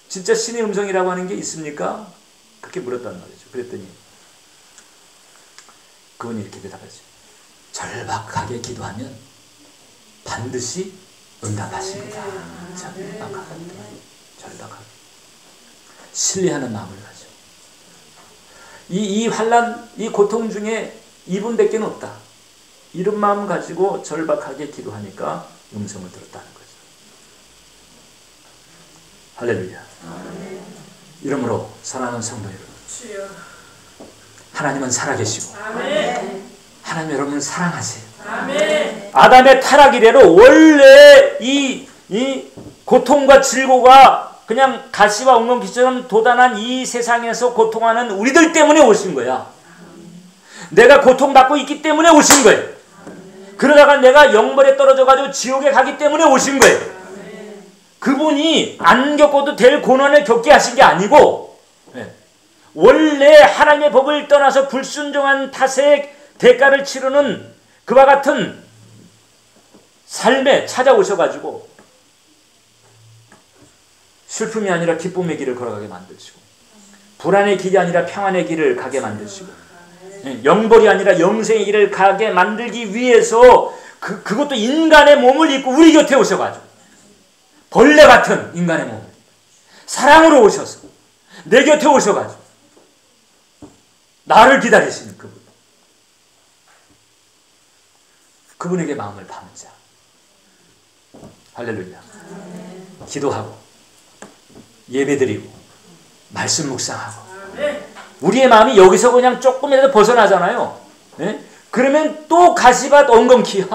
진짜 신의 음성이라고 하는 게 있습니까? 그렇게 물었단 말이죠. 그랬더니 그분이 이렇게 대답하죠. 절박하게 기도하면 반드시 응답하십니다. 절박하게 신뢰하는 마음을 가져. 이 환난, 이 고통 중에 이분밖에 없다. 이런 마음 가지고 절박하게 기도하니까 음성을 들었다는 거죠. 할렐루야. 아멘. 이러므로 사랑하는 성도 여러분, 하나님은 살아계시고 아멘. 하나님 여러분을 사랑하세요. 아멘. 아담의 타락 이래로 원래 이 이 고통과 질고가 그냥 가시와 엉겅퀴처럼 도단한 이 세상에서 고통하는 우리들 때문에 오신 거야. 내가 고통받고 있기 때문에 오신 거예요. 그러다가 내가 영벌에 떨어져가지고 지옥에 가기 때문에 오신 거예요. 그분이 안 겪어도 될 고난을 겪게 하신 게 아니고 원래 하나님의 법을 떠나서 불순종한 탓에 대가를 치르는 그와 같은 삶에 찾아오셔가지고 슬픔이 아니라 기쁨의 길을 걸어가게 만드시고 불안의 길이 아니라 평안의 길을 가게 만드시고 영벌이 아니라 영생의 길을 가게 만들기 위해서 그것도 인간의 몸을 입고 우리 곁에 오셔가지고 벌레 같은 인간의 몸을 사랑으로 오셔서 내 곁에 오셔가지고 나를 기다리시는 그분에게 마음을 파는 자. 할렐루야. 기도하고 예배드리고 말씀 묵상하고 우리의 마음이 여기서 그냥 조금이라도 벗어나잖아요. 네? 그러면 또 가시밭 엉겅퀴야.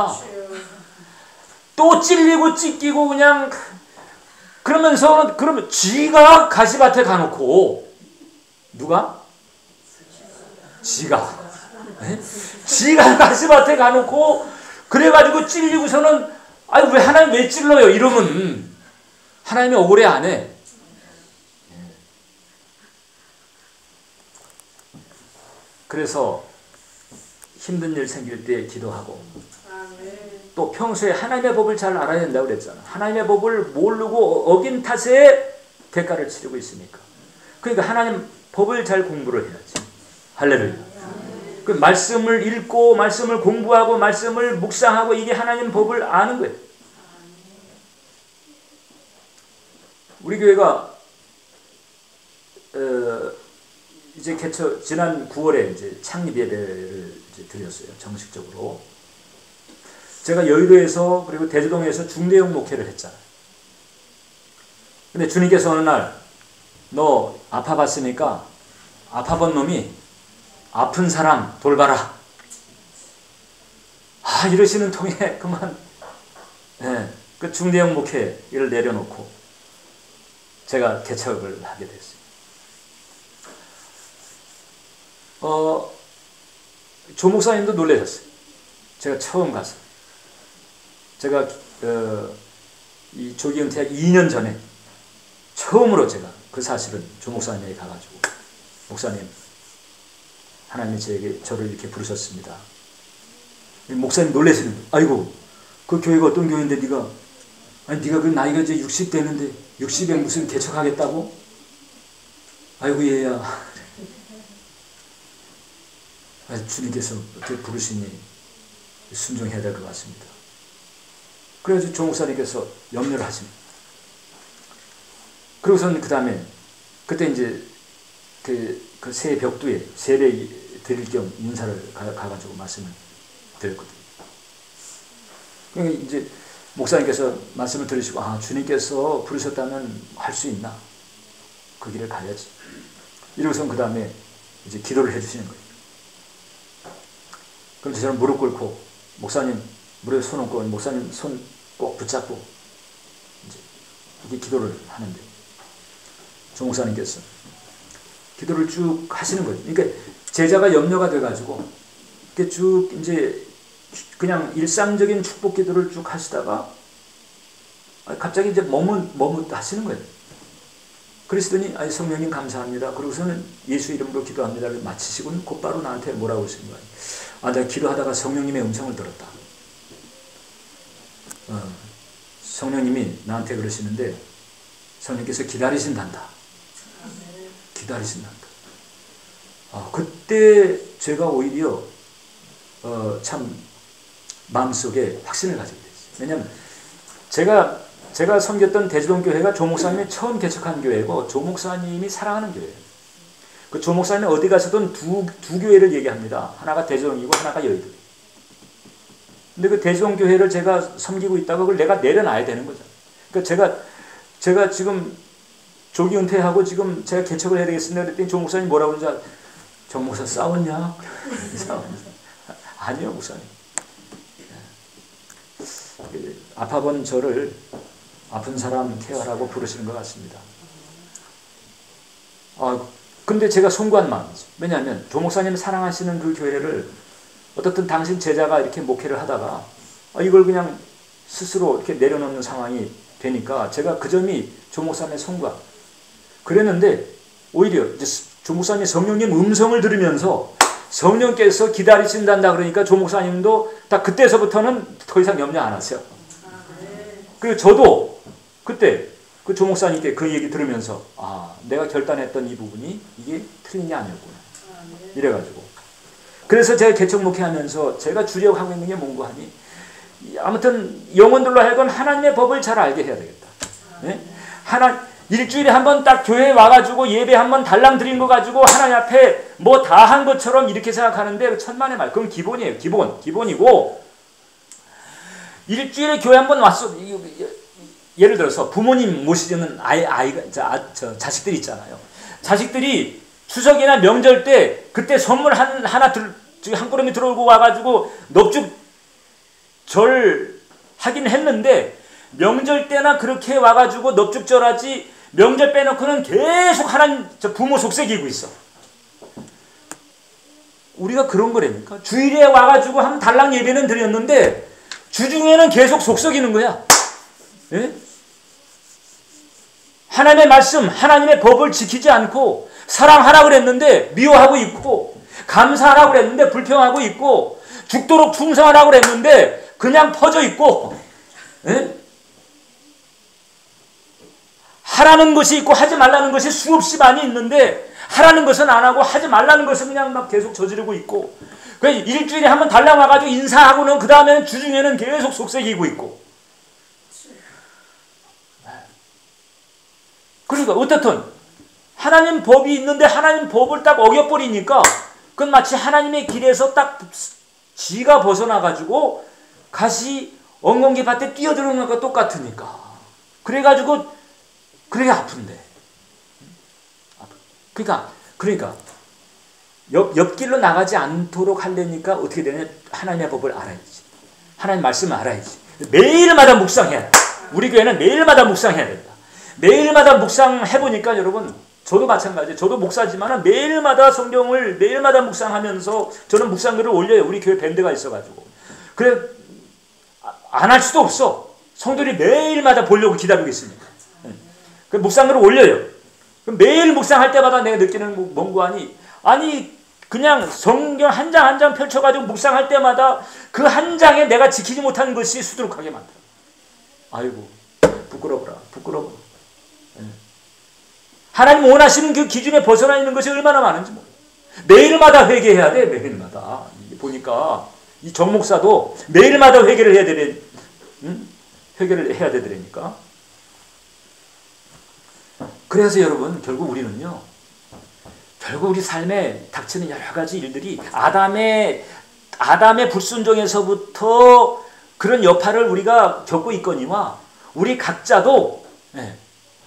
또 찔리고 찢기고 그냥 그러면 지가 가시밭에 가놓고 누가? 지가 가시밭에 가놓고 그래가지고 찔리고서는 아니 왜 하나님 왜 찔러요? 이러면 하나님이 억울해 안 해. 그래서 힘든 일 생길 때 기도하고 또 평소에 하나님의 법을 잘 알아야 된다고 그랬잖아. 하나님의 법을 모르고 어긴 탓에 대가를 치르고 있으니까. 그러니까 하나님 법을 잘 공부를 해야지. 할렐루야. 그 말씀을 읽고 말씀을 공부하고 말씀을 묵상하고 이게 하나님 법을 아는 거예요. 우리 교회가 이제 지난 9월에 이제 창립 예배를 이제 드렸어요. 정식적으로. 제가 여의도에서 그리고 대주동에서 중대형 목회를 했잖아요. 근데 주님께서 어느 날 너 아파봤으니까 아파본 놈이 아픈 사람 돌봐라. 이러시는 통에 그만 그 중대형 목회를 내려놓고 제가 개척을 하게 됐어요. 조 목사님도 놀라셨어요. 제가 처음 가서. 제가 이 조기 은퇴하기 2년 전에 처음으로 제가 그 사실은 조 목사님에게 가가지고 목사님 하나님이 저를 이렇게 부르셨습니다. 목사님 놀라시는 거예요. 아이고 그 교회가 어떤 교회인데 네가 그 나이가 이제 60 되는데 60에 무슨 개척하겠다고? 아이고 얘야. 주님께서 어떻게 부르시니 순종해야 될 것 같습니다. 그래서 조 목사님께서 염려를 하십니다. 그러고서는 그 다음에 그때 이제 그 새 벽두에 세례 드릴 겸 인사를 가가지고 말씀을 드렸거든요. 그러니까 이제 목사님께서 말씀을 들으시고 주님께서 부르셨다면 할 수 있나? 그 길을 가야지. 이러고서는 그 다음에 이제 기도를 해주시는 거예요. 그럼 저는 무릎 꿇고 목사님 무릎에 손 얹고 목사님 손 꼭 붙잡고 이제 이렇게 기도를 하는데 조 목사님께서 기도를 쭉 하시는 거예요. 그러니까 제자가 염려가 돼가지고 이렇게 쭉 이제 그냥 일상적인 축복 기도를 쭉 하시다가 갑자기 이제 머뭇 하시는 거예요. 그러시더니 성령님 감사합니다. 그러고서는 예수 이름으로 기도합니다를 마치시고는 곧바로 나한테 뭐라고 하시는 거예요. 내가 기도하다가 성령님의 음성을 들었다. 성령님이 나한테 그러시는데 성령님께서 기다리신단다. 기다리신단다. 그때 제가 오히려 참 마음속에 확신을 가지게 됐어요. 왜냐하면 제가 섬겼던 대주동 교회가 조 목사님이 처음 개척한 교회고 조 목사님이 사랑하는 교회예요. 그 조 목사님은 어디 가서든 두 교회를 얘기합니다. 하나가 대주동이고 하나가 여의도. 근데 그 대주동 교회를 제가 섬기고 있다가 그걸 내가 내려놔야 되는 거죠. 그러니까 제가 지금 조기 은퇴하고 지금 제가 개척을 해야 되겠습니다. 그랬더니 조 목사님 뭐라고 그러는지 조 목사 싸웠냐? 아니요 목사님. 아파본 저를 아픈 사람 케어하라고 부르시는 것 같습니다. 근데 제가 송구한 마음이죠. 왜냐하면 조 목사님 사랑하시는 그 교회를 어떻든 당신 제자가 이렇게 목회를 하다가 이걸 그냥 스스로 이렇게 내려놓는 상황이 되니까 제가 그 점이 조 목사님의 송구함. 그랬는데 오히려 이제 조 목사님이 성령님 음성을 들으면서 성령께서 기다리신단다 그러니까 조 목사님도 딱 그때서부터는 더 이상 염려 안 하세요. 그리고 저도 그때 그 조 목사님께 그 얘기 들으면서 내가 결단했던 이 부분이 이게 틀린 게 아니었구나. 이래가지고 그래서 제가 개척 목회하면서 제가 주력하고 있는 게 뭔가 하니 아무튼 영혼들로 하여금 하나님의 법을 잘 알게 해야 되겠다. 네? 일주일에 한 번 딱 교회에 와가지고 예배 한 번 달랑 드린 거 가지고 하나님 앞에 뭐 다 한 것처럼 이렇게 생각하는데 천만의 말. 그건 기본이에요. 기본이고 일주일에 교회 한 번 왔어. 예를 들어서 부모님 모시는 자식들 있잖아요. 자식들이 추석이나 명절 때 그때 선물 한 꾸러미 들어오고 와가지고 넙죽 절 하긴 했는데 명절 때나 그렇게 와가지고 넙죽절하지 명절 빼놓고는 계속 하나님 부모 속삭이고 있어. 우리가 그런 거라니까. 주일에 와가지고 한 달랑 예배는 드렸는데 주중에는 계속 속삭이는 거야. 예? 하나님의 말씀, 하나님의 법을 지키지 않고 사랑하라고 그랬는데 미워하고 있고 감사하라고 그랬는데 불평하고 있고 죽도록 충성하라고 그랬는데 그냥 퍼져 있고 예? 하라는 것이 있고 하지 말라는 것이 수없이 많이 있는데 하라는 것은 안 하고 하지 말라는 것은 그냥 막 계속 저지르고 있고 일주일에 한 번 달랑 와가지고 인사하고는 그 다음에는 주중에는 계속 속삭이고 있고 그러니까 어떻든 하나님 법이 있는데 하나님 법을 딱 어겨버리니까 그건 마치 하나님의 길에서 딱 지가 벗어나가지고 가시 엉겅퀴 밭에 뛰어들어오는 것과 똑같으니까 그래가지고 그게 아픈데 그러니까 옆길로 나가지 않도록 하려니까 어떻게 되냐 하나님의 법을 알아야지 하나님 말씀을 알아야지 매일마다 묵상해야 돼 우리 교회는 매일마다 묵상해야 된다 매일마다 묵상해보니까 여러분 저도 마찬가지예요 저도 목사지만 매일마다 성경을 매일마다 묵상하면서 저는 묵상글을 올려요 우리 교회 밴드가 있어가지고 그래 안 할 수도 없어 성도들이 매일마다 보려고 기다리고 있습니다 그 묵상글을 올려요 매일 묵상할 때마다 내가 느끼는 뭔가 아니 그냥 성경 한 장 한 장 펼쳐가지고 묵상할 때마다 그 한 장에 내가 지키지 못한 것이 수두룩하게 많다 아이고 부끄러워라 하나님 원하시는 그 기준에 벗어나 있는 것이 얼마나 많은지 매일마다 회개해야 돼 매일마다 보니까 이 정 목사도 매일마다 회개를 해야 되는 회개를 해야 되더라니까 그래서 여러분 결국 우리는요 결국 우리 삶에 닥치는 여러 가지 일들이 아담의 불순종에서부터 그런 여파를 우리가 겪고 있거니와 우리 각자도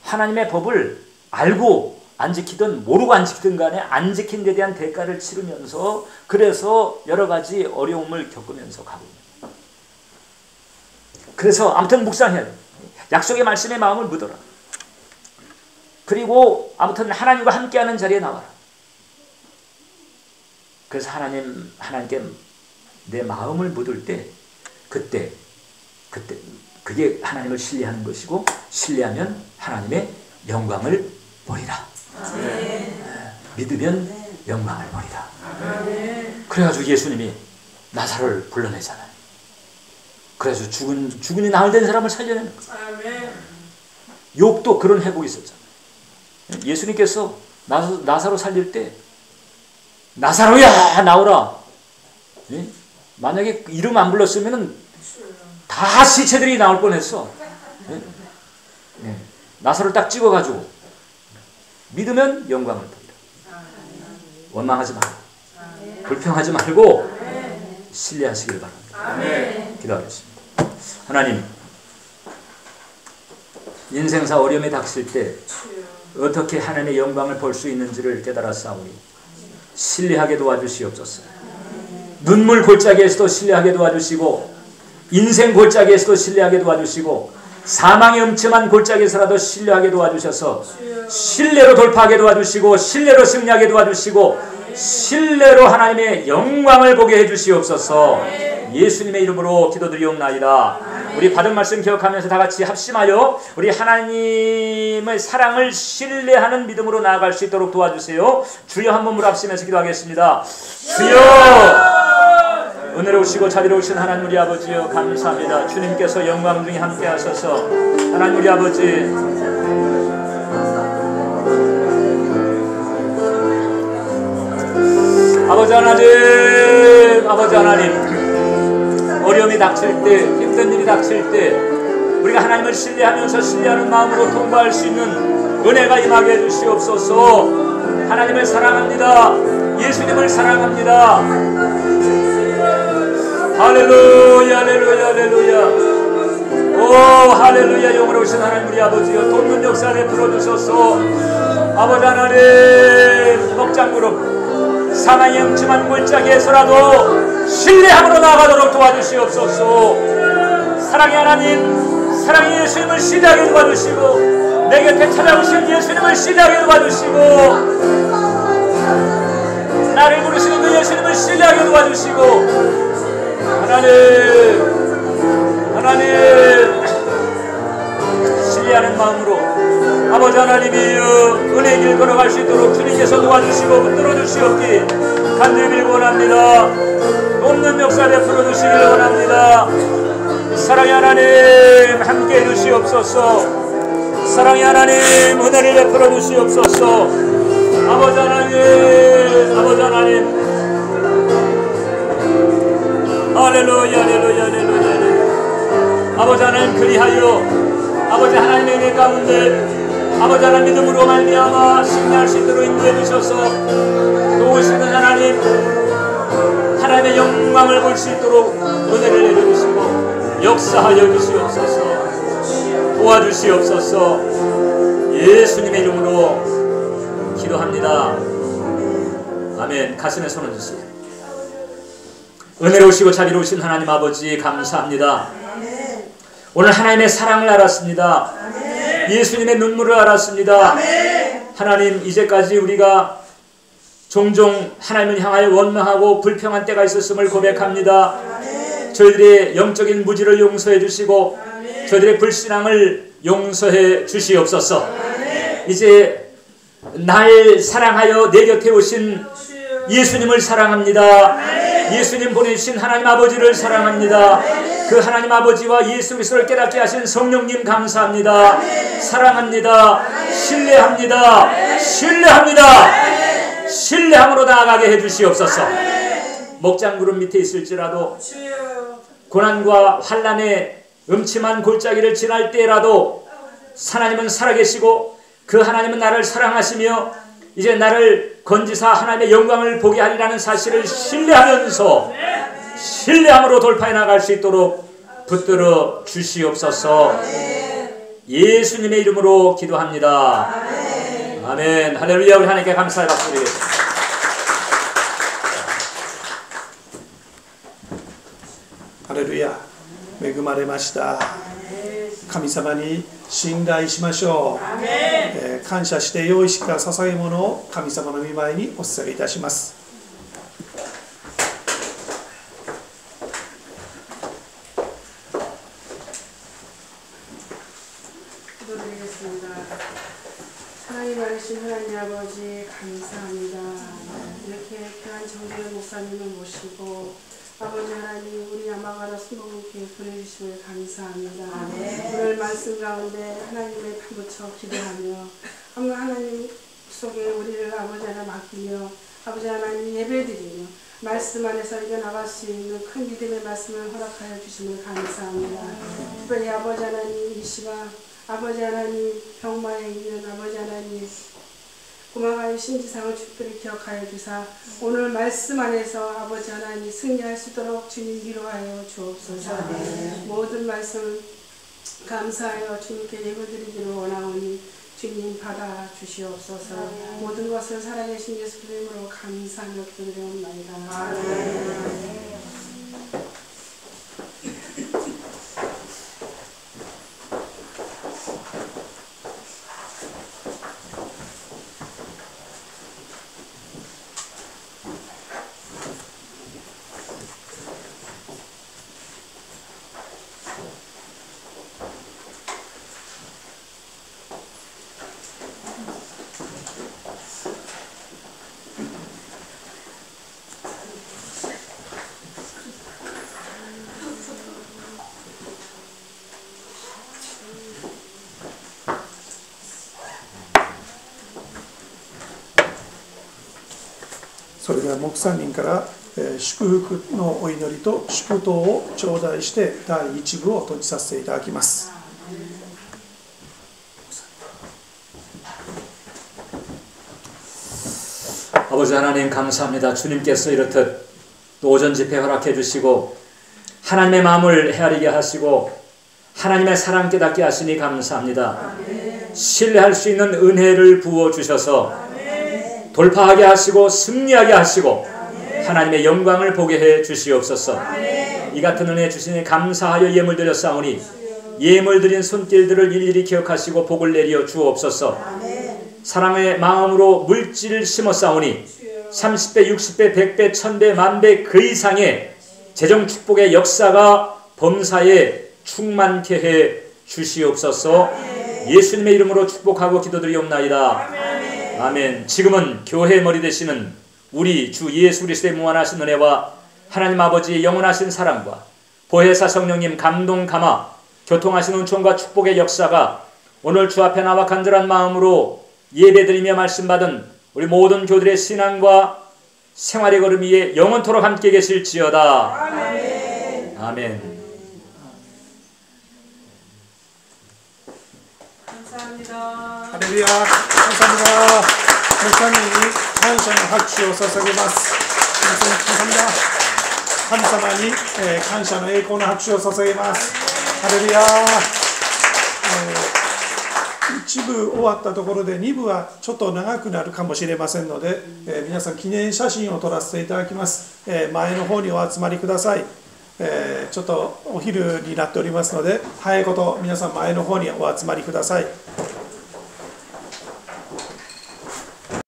하나님의 법을 알고 안 지키든 모르고 안 지키든 간에 안 지킨 데 대한 대가를 치르면서 그래서 여러 가지 어려움을 겪으면서 가고 있는 그래서 아무튼 묵상해야 돼. 약속의 말씀에 마음을 묻어라. 그리고 아무튼 하나님과 함께하는 자리에 나와라. 그래서 하나님께 내 마음을 묻을 때 그때 그게 하나님을 신뢰하는 것이고 신뢰하면 하나님의 영광을 보리라. 믿으면 영광을 보리라. 그래가지고 예수님이 나사로를 불러내잖아요. 그래서 죽은이 나흘 된 사람을 살려내는 거예요. 욥도 그런 회복이 있었잖아요. 예수님께서 나사로 살릴 때 나사로야 나오라. 만약에 이름 안 불렀으면 다 시체들이 나올 뻔했어. 나사로를 딱 찍어가지고 믿으면 영광을 보리라. 원망하지 말고 불평하지 말고 신뢰하시길 바랍니다. 기도하겠습니다. 하나님, 인생사 어려움에 닥칠 때 어떻게 하나님의 영광을 볼 수 있는지를 깨달았사오니 신뢰하게 도와주시옵소서. 눈물 골짜기에서도 신뢰하게 도와주시고 인생 골짜기에서도 신뢰하게 도와주시고 사망의 음침한 골짜기에서라도 신뢰하게 도와주셔서 신뢰로 돌파하게 도와주시고 신뢰로 승리하게 도와주시고 신뢰로 하나님의 영광을 보게 해주시옵소서. 예수님의 이름으로 기도드리옵나이다. 우리 받은 말씀 기억하면서 다같이 합심하여 우리 하나님의 사랑을 신뢰하는 믿음으로 나아갈 수 있도록 도와주세요. 주여 한 몸으로 합심해서 기도하겠습니다. 주여, 은혜로우시고 자비로우신 하나님 우리 아버지여 감사합니다. 주님께서 영광 중에 함께 하셔서 하나님 우리 아버지 아버지 하나님 어려움이 닥칠 때, 힘든 일이 닥칠 때 우리가 하나님을 신뢰하면서 신뢰하는 마음으로 통과할 수 있는 은혜가 임하게 해주시옵소서. 하나님을 사랑합니다. 예수님을 사랑합니다. 할렐루야 할렐루야 할렐루야. 오 할렐루야. 영원하신 하나님 우리 아버지여 돕는 역사를 베풀어주소서. 아버지 하나님 먹장구름 사망의 음침한 골짜기에서라도 신뢰함으로 나아가도록 도와주시옵소서. 사랑의 하나님, 사랑의 예수님을 신뢰하게 도와주시고 내 곁에 찾아오신 예수님을 신뢰하게 도와주시고 나를 부르시는 그 예수님을 신뢰하게 도와주시고 하나님 신뢰하는 마음으로 아버지 하나님이여 은혜의 길 걸어갈 수 있도록 주님께서 도와주시고 붙들어 주시옵기 간절히 빌고 원합니다. 돕는 역사 베풀어 주시길 원합니다. 사랑의 하나님 함께해 주시옵소서. 사랑의 하나님 은혜를 베풀어 주시옵소서. 아버지 하나님 할렐루야 할렐루야 할렐루야. 아버지 하나님 그리하여 아버지 하나님의 은혜 가운데 아버지 하나님 믿음으로 말미암아 승리할 수 있도록 인도해 주셔서 도우시는 하나님 하나님의 영광을 볼 수 있도록 은혜를 내려주시고 역사하여 주시옵소서. 도와주시옵소서. 예수님의 이름으로 기도합니다. 아멘. 가슴에 손을 주세요. 은혜로우시고 자비로우신 하나님 아버지 감사합니다. 오늘 하나님의 사랑을 알았습니다. 예수님의 눈물을 알았습니다. 하나님 이제까지 우리가 종종 하나님을 향하여 원망하고 불평한 때가 있었음을 고백합니다. 저희들의 영적인 무지를 용서해 주시고 저희들의 불신앙을 용서해 주시옵소서. 이제 날 사랑하여 내 곁에 오신 예수님을 사랑합니다. 예수님 보내주신 하나님 아버지를 사랑합니다. 그 하나님 아버지와 예수 그리스도를 깨닫게 하신 성령님 감사합니다. 사랑합니다. 신뢰합니다. 신뢰함으로 나아가게 해주시옵소서. 먹장구름 밑에 있을지라도 고난과 환난의 음침한 골짜기를 지날 때라도 하나님은 살아계시고 그 하나님은 나를 사랑하시며 이제 나를 건지사 하나님의 영광을 보게 하리라는 사실을 신뢰함으로 돌파해 나갈 수 있도록 붙들어 주시옵소서. 예수님의 이름으로 기도합니다. 아멘. 할렐루야. 우리 하나님께 감사의 박수 드리겠습니다. 할렐루야. 恵まれました。神様に信頼しましょう。感謝して用意した捧げ物を神様の御前にお捧げいたします。하나님 아버지, 하나님 아버지 감사합니다. 이렇게 귀한 정재현 목사님을 모시고 아버지 하나님 우리 야마가라 수목교회 보내주심을 감사합니다. 오늘 말씀 가운데 하나님의 파묻혀 기도하며 하나님 속에 우리를 아버지 하나 맡기며 아버지 하나님 예배드리며 말씀 안에서 이겨나갈 수 있는 큰 믿음의 말씀을 허락하여 주심을 감사합니다. 특별히 아버지 하나님 이 시간 아버지 하나님 병마에 있는 아버지 하나님 고마가의 신지상을 특별히 기억하여 주사 오늘 말씀 안에서 아버지 하나님 승리할 수 있도록 주님 위로하여 주옵소서. 모든 말씀 감사하여 주님께 예배드리기를 원하오니 주님 받아 주시옵소서. 모든 것을 살아계신 예수 그리스도로 감사하며 기도드리옵나이다. 아멘. それでは木3人から祝福のお祈りと祝祷を頂戴して第1部を閉じさせていただきます。 아버지 하나님 감사합니다. 주님께서 이렇듯 또 오전 집회 허락해 주시고 하나님의 마음을 헤아리게 하시고 하나님의 사랑 깨닫게 하시니 감사합니다. 신뢰할 수 있는 은혜를 부어 주셔서 돌파하게 하시고 승리하게 하시고 하나님의 영광을 보게 해 주시옵소서. 이 같은 은혜 주시니 감사하여 예물 드렸사오니 예물 드린 손길들을 일일이 기억하시고 복을 내려 주옵소서. 사랑의 마음으로 물질을 심었사오니 30배, 60배, 100배, 1000배, 만배 그 이상의 재정 축복의 역사가 범사에 충만케 해 주시옵소서. 예수님의 이름으로 축복하고 기도드리옵나이다. 아멘. 지금은 교회 머리 되시는 우리 주 예수 그리스도의 무한하신 은혜와 하나님 아버지의 영원하신 사랑과 보혜사 성령님 감동 감화 교통하신 은총과 축복의 역사가 오늘 주 앞에 나와 간절한 마음으로 예배드리며 말씀받은 우리 모든 교들의 신앙과 생활의 걸음 위에 영원토록 함께 계실지어다. 아멘. 아멘. 감사합니다. 할렐루야. 감사합니다. 목사님이 감사의 박수を捧げます. 감사합니다. 神様に感謝の栄光の拍手を捧げます。ハレルヤ。1部終わったところで2部はちょっと長くなるかもしれませんので、皆さん記念写真を撮らせていただきます。前の方にお集まりください。ちょっとお昼になっておりますので、早いこと皆さん前の方にお集まりください。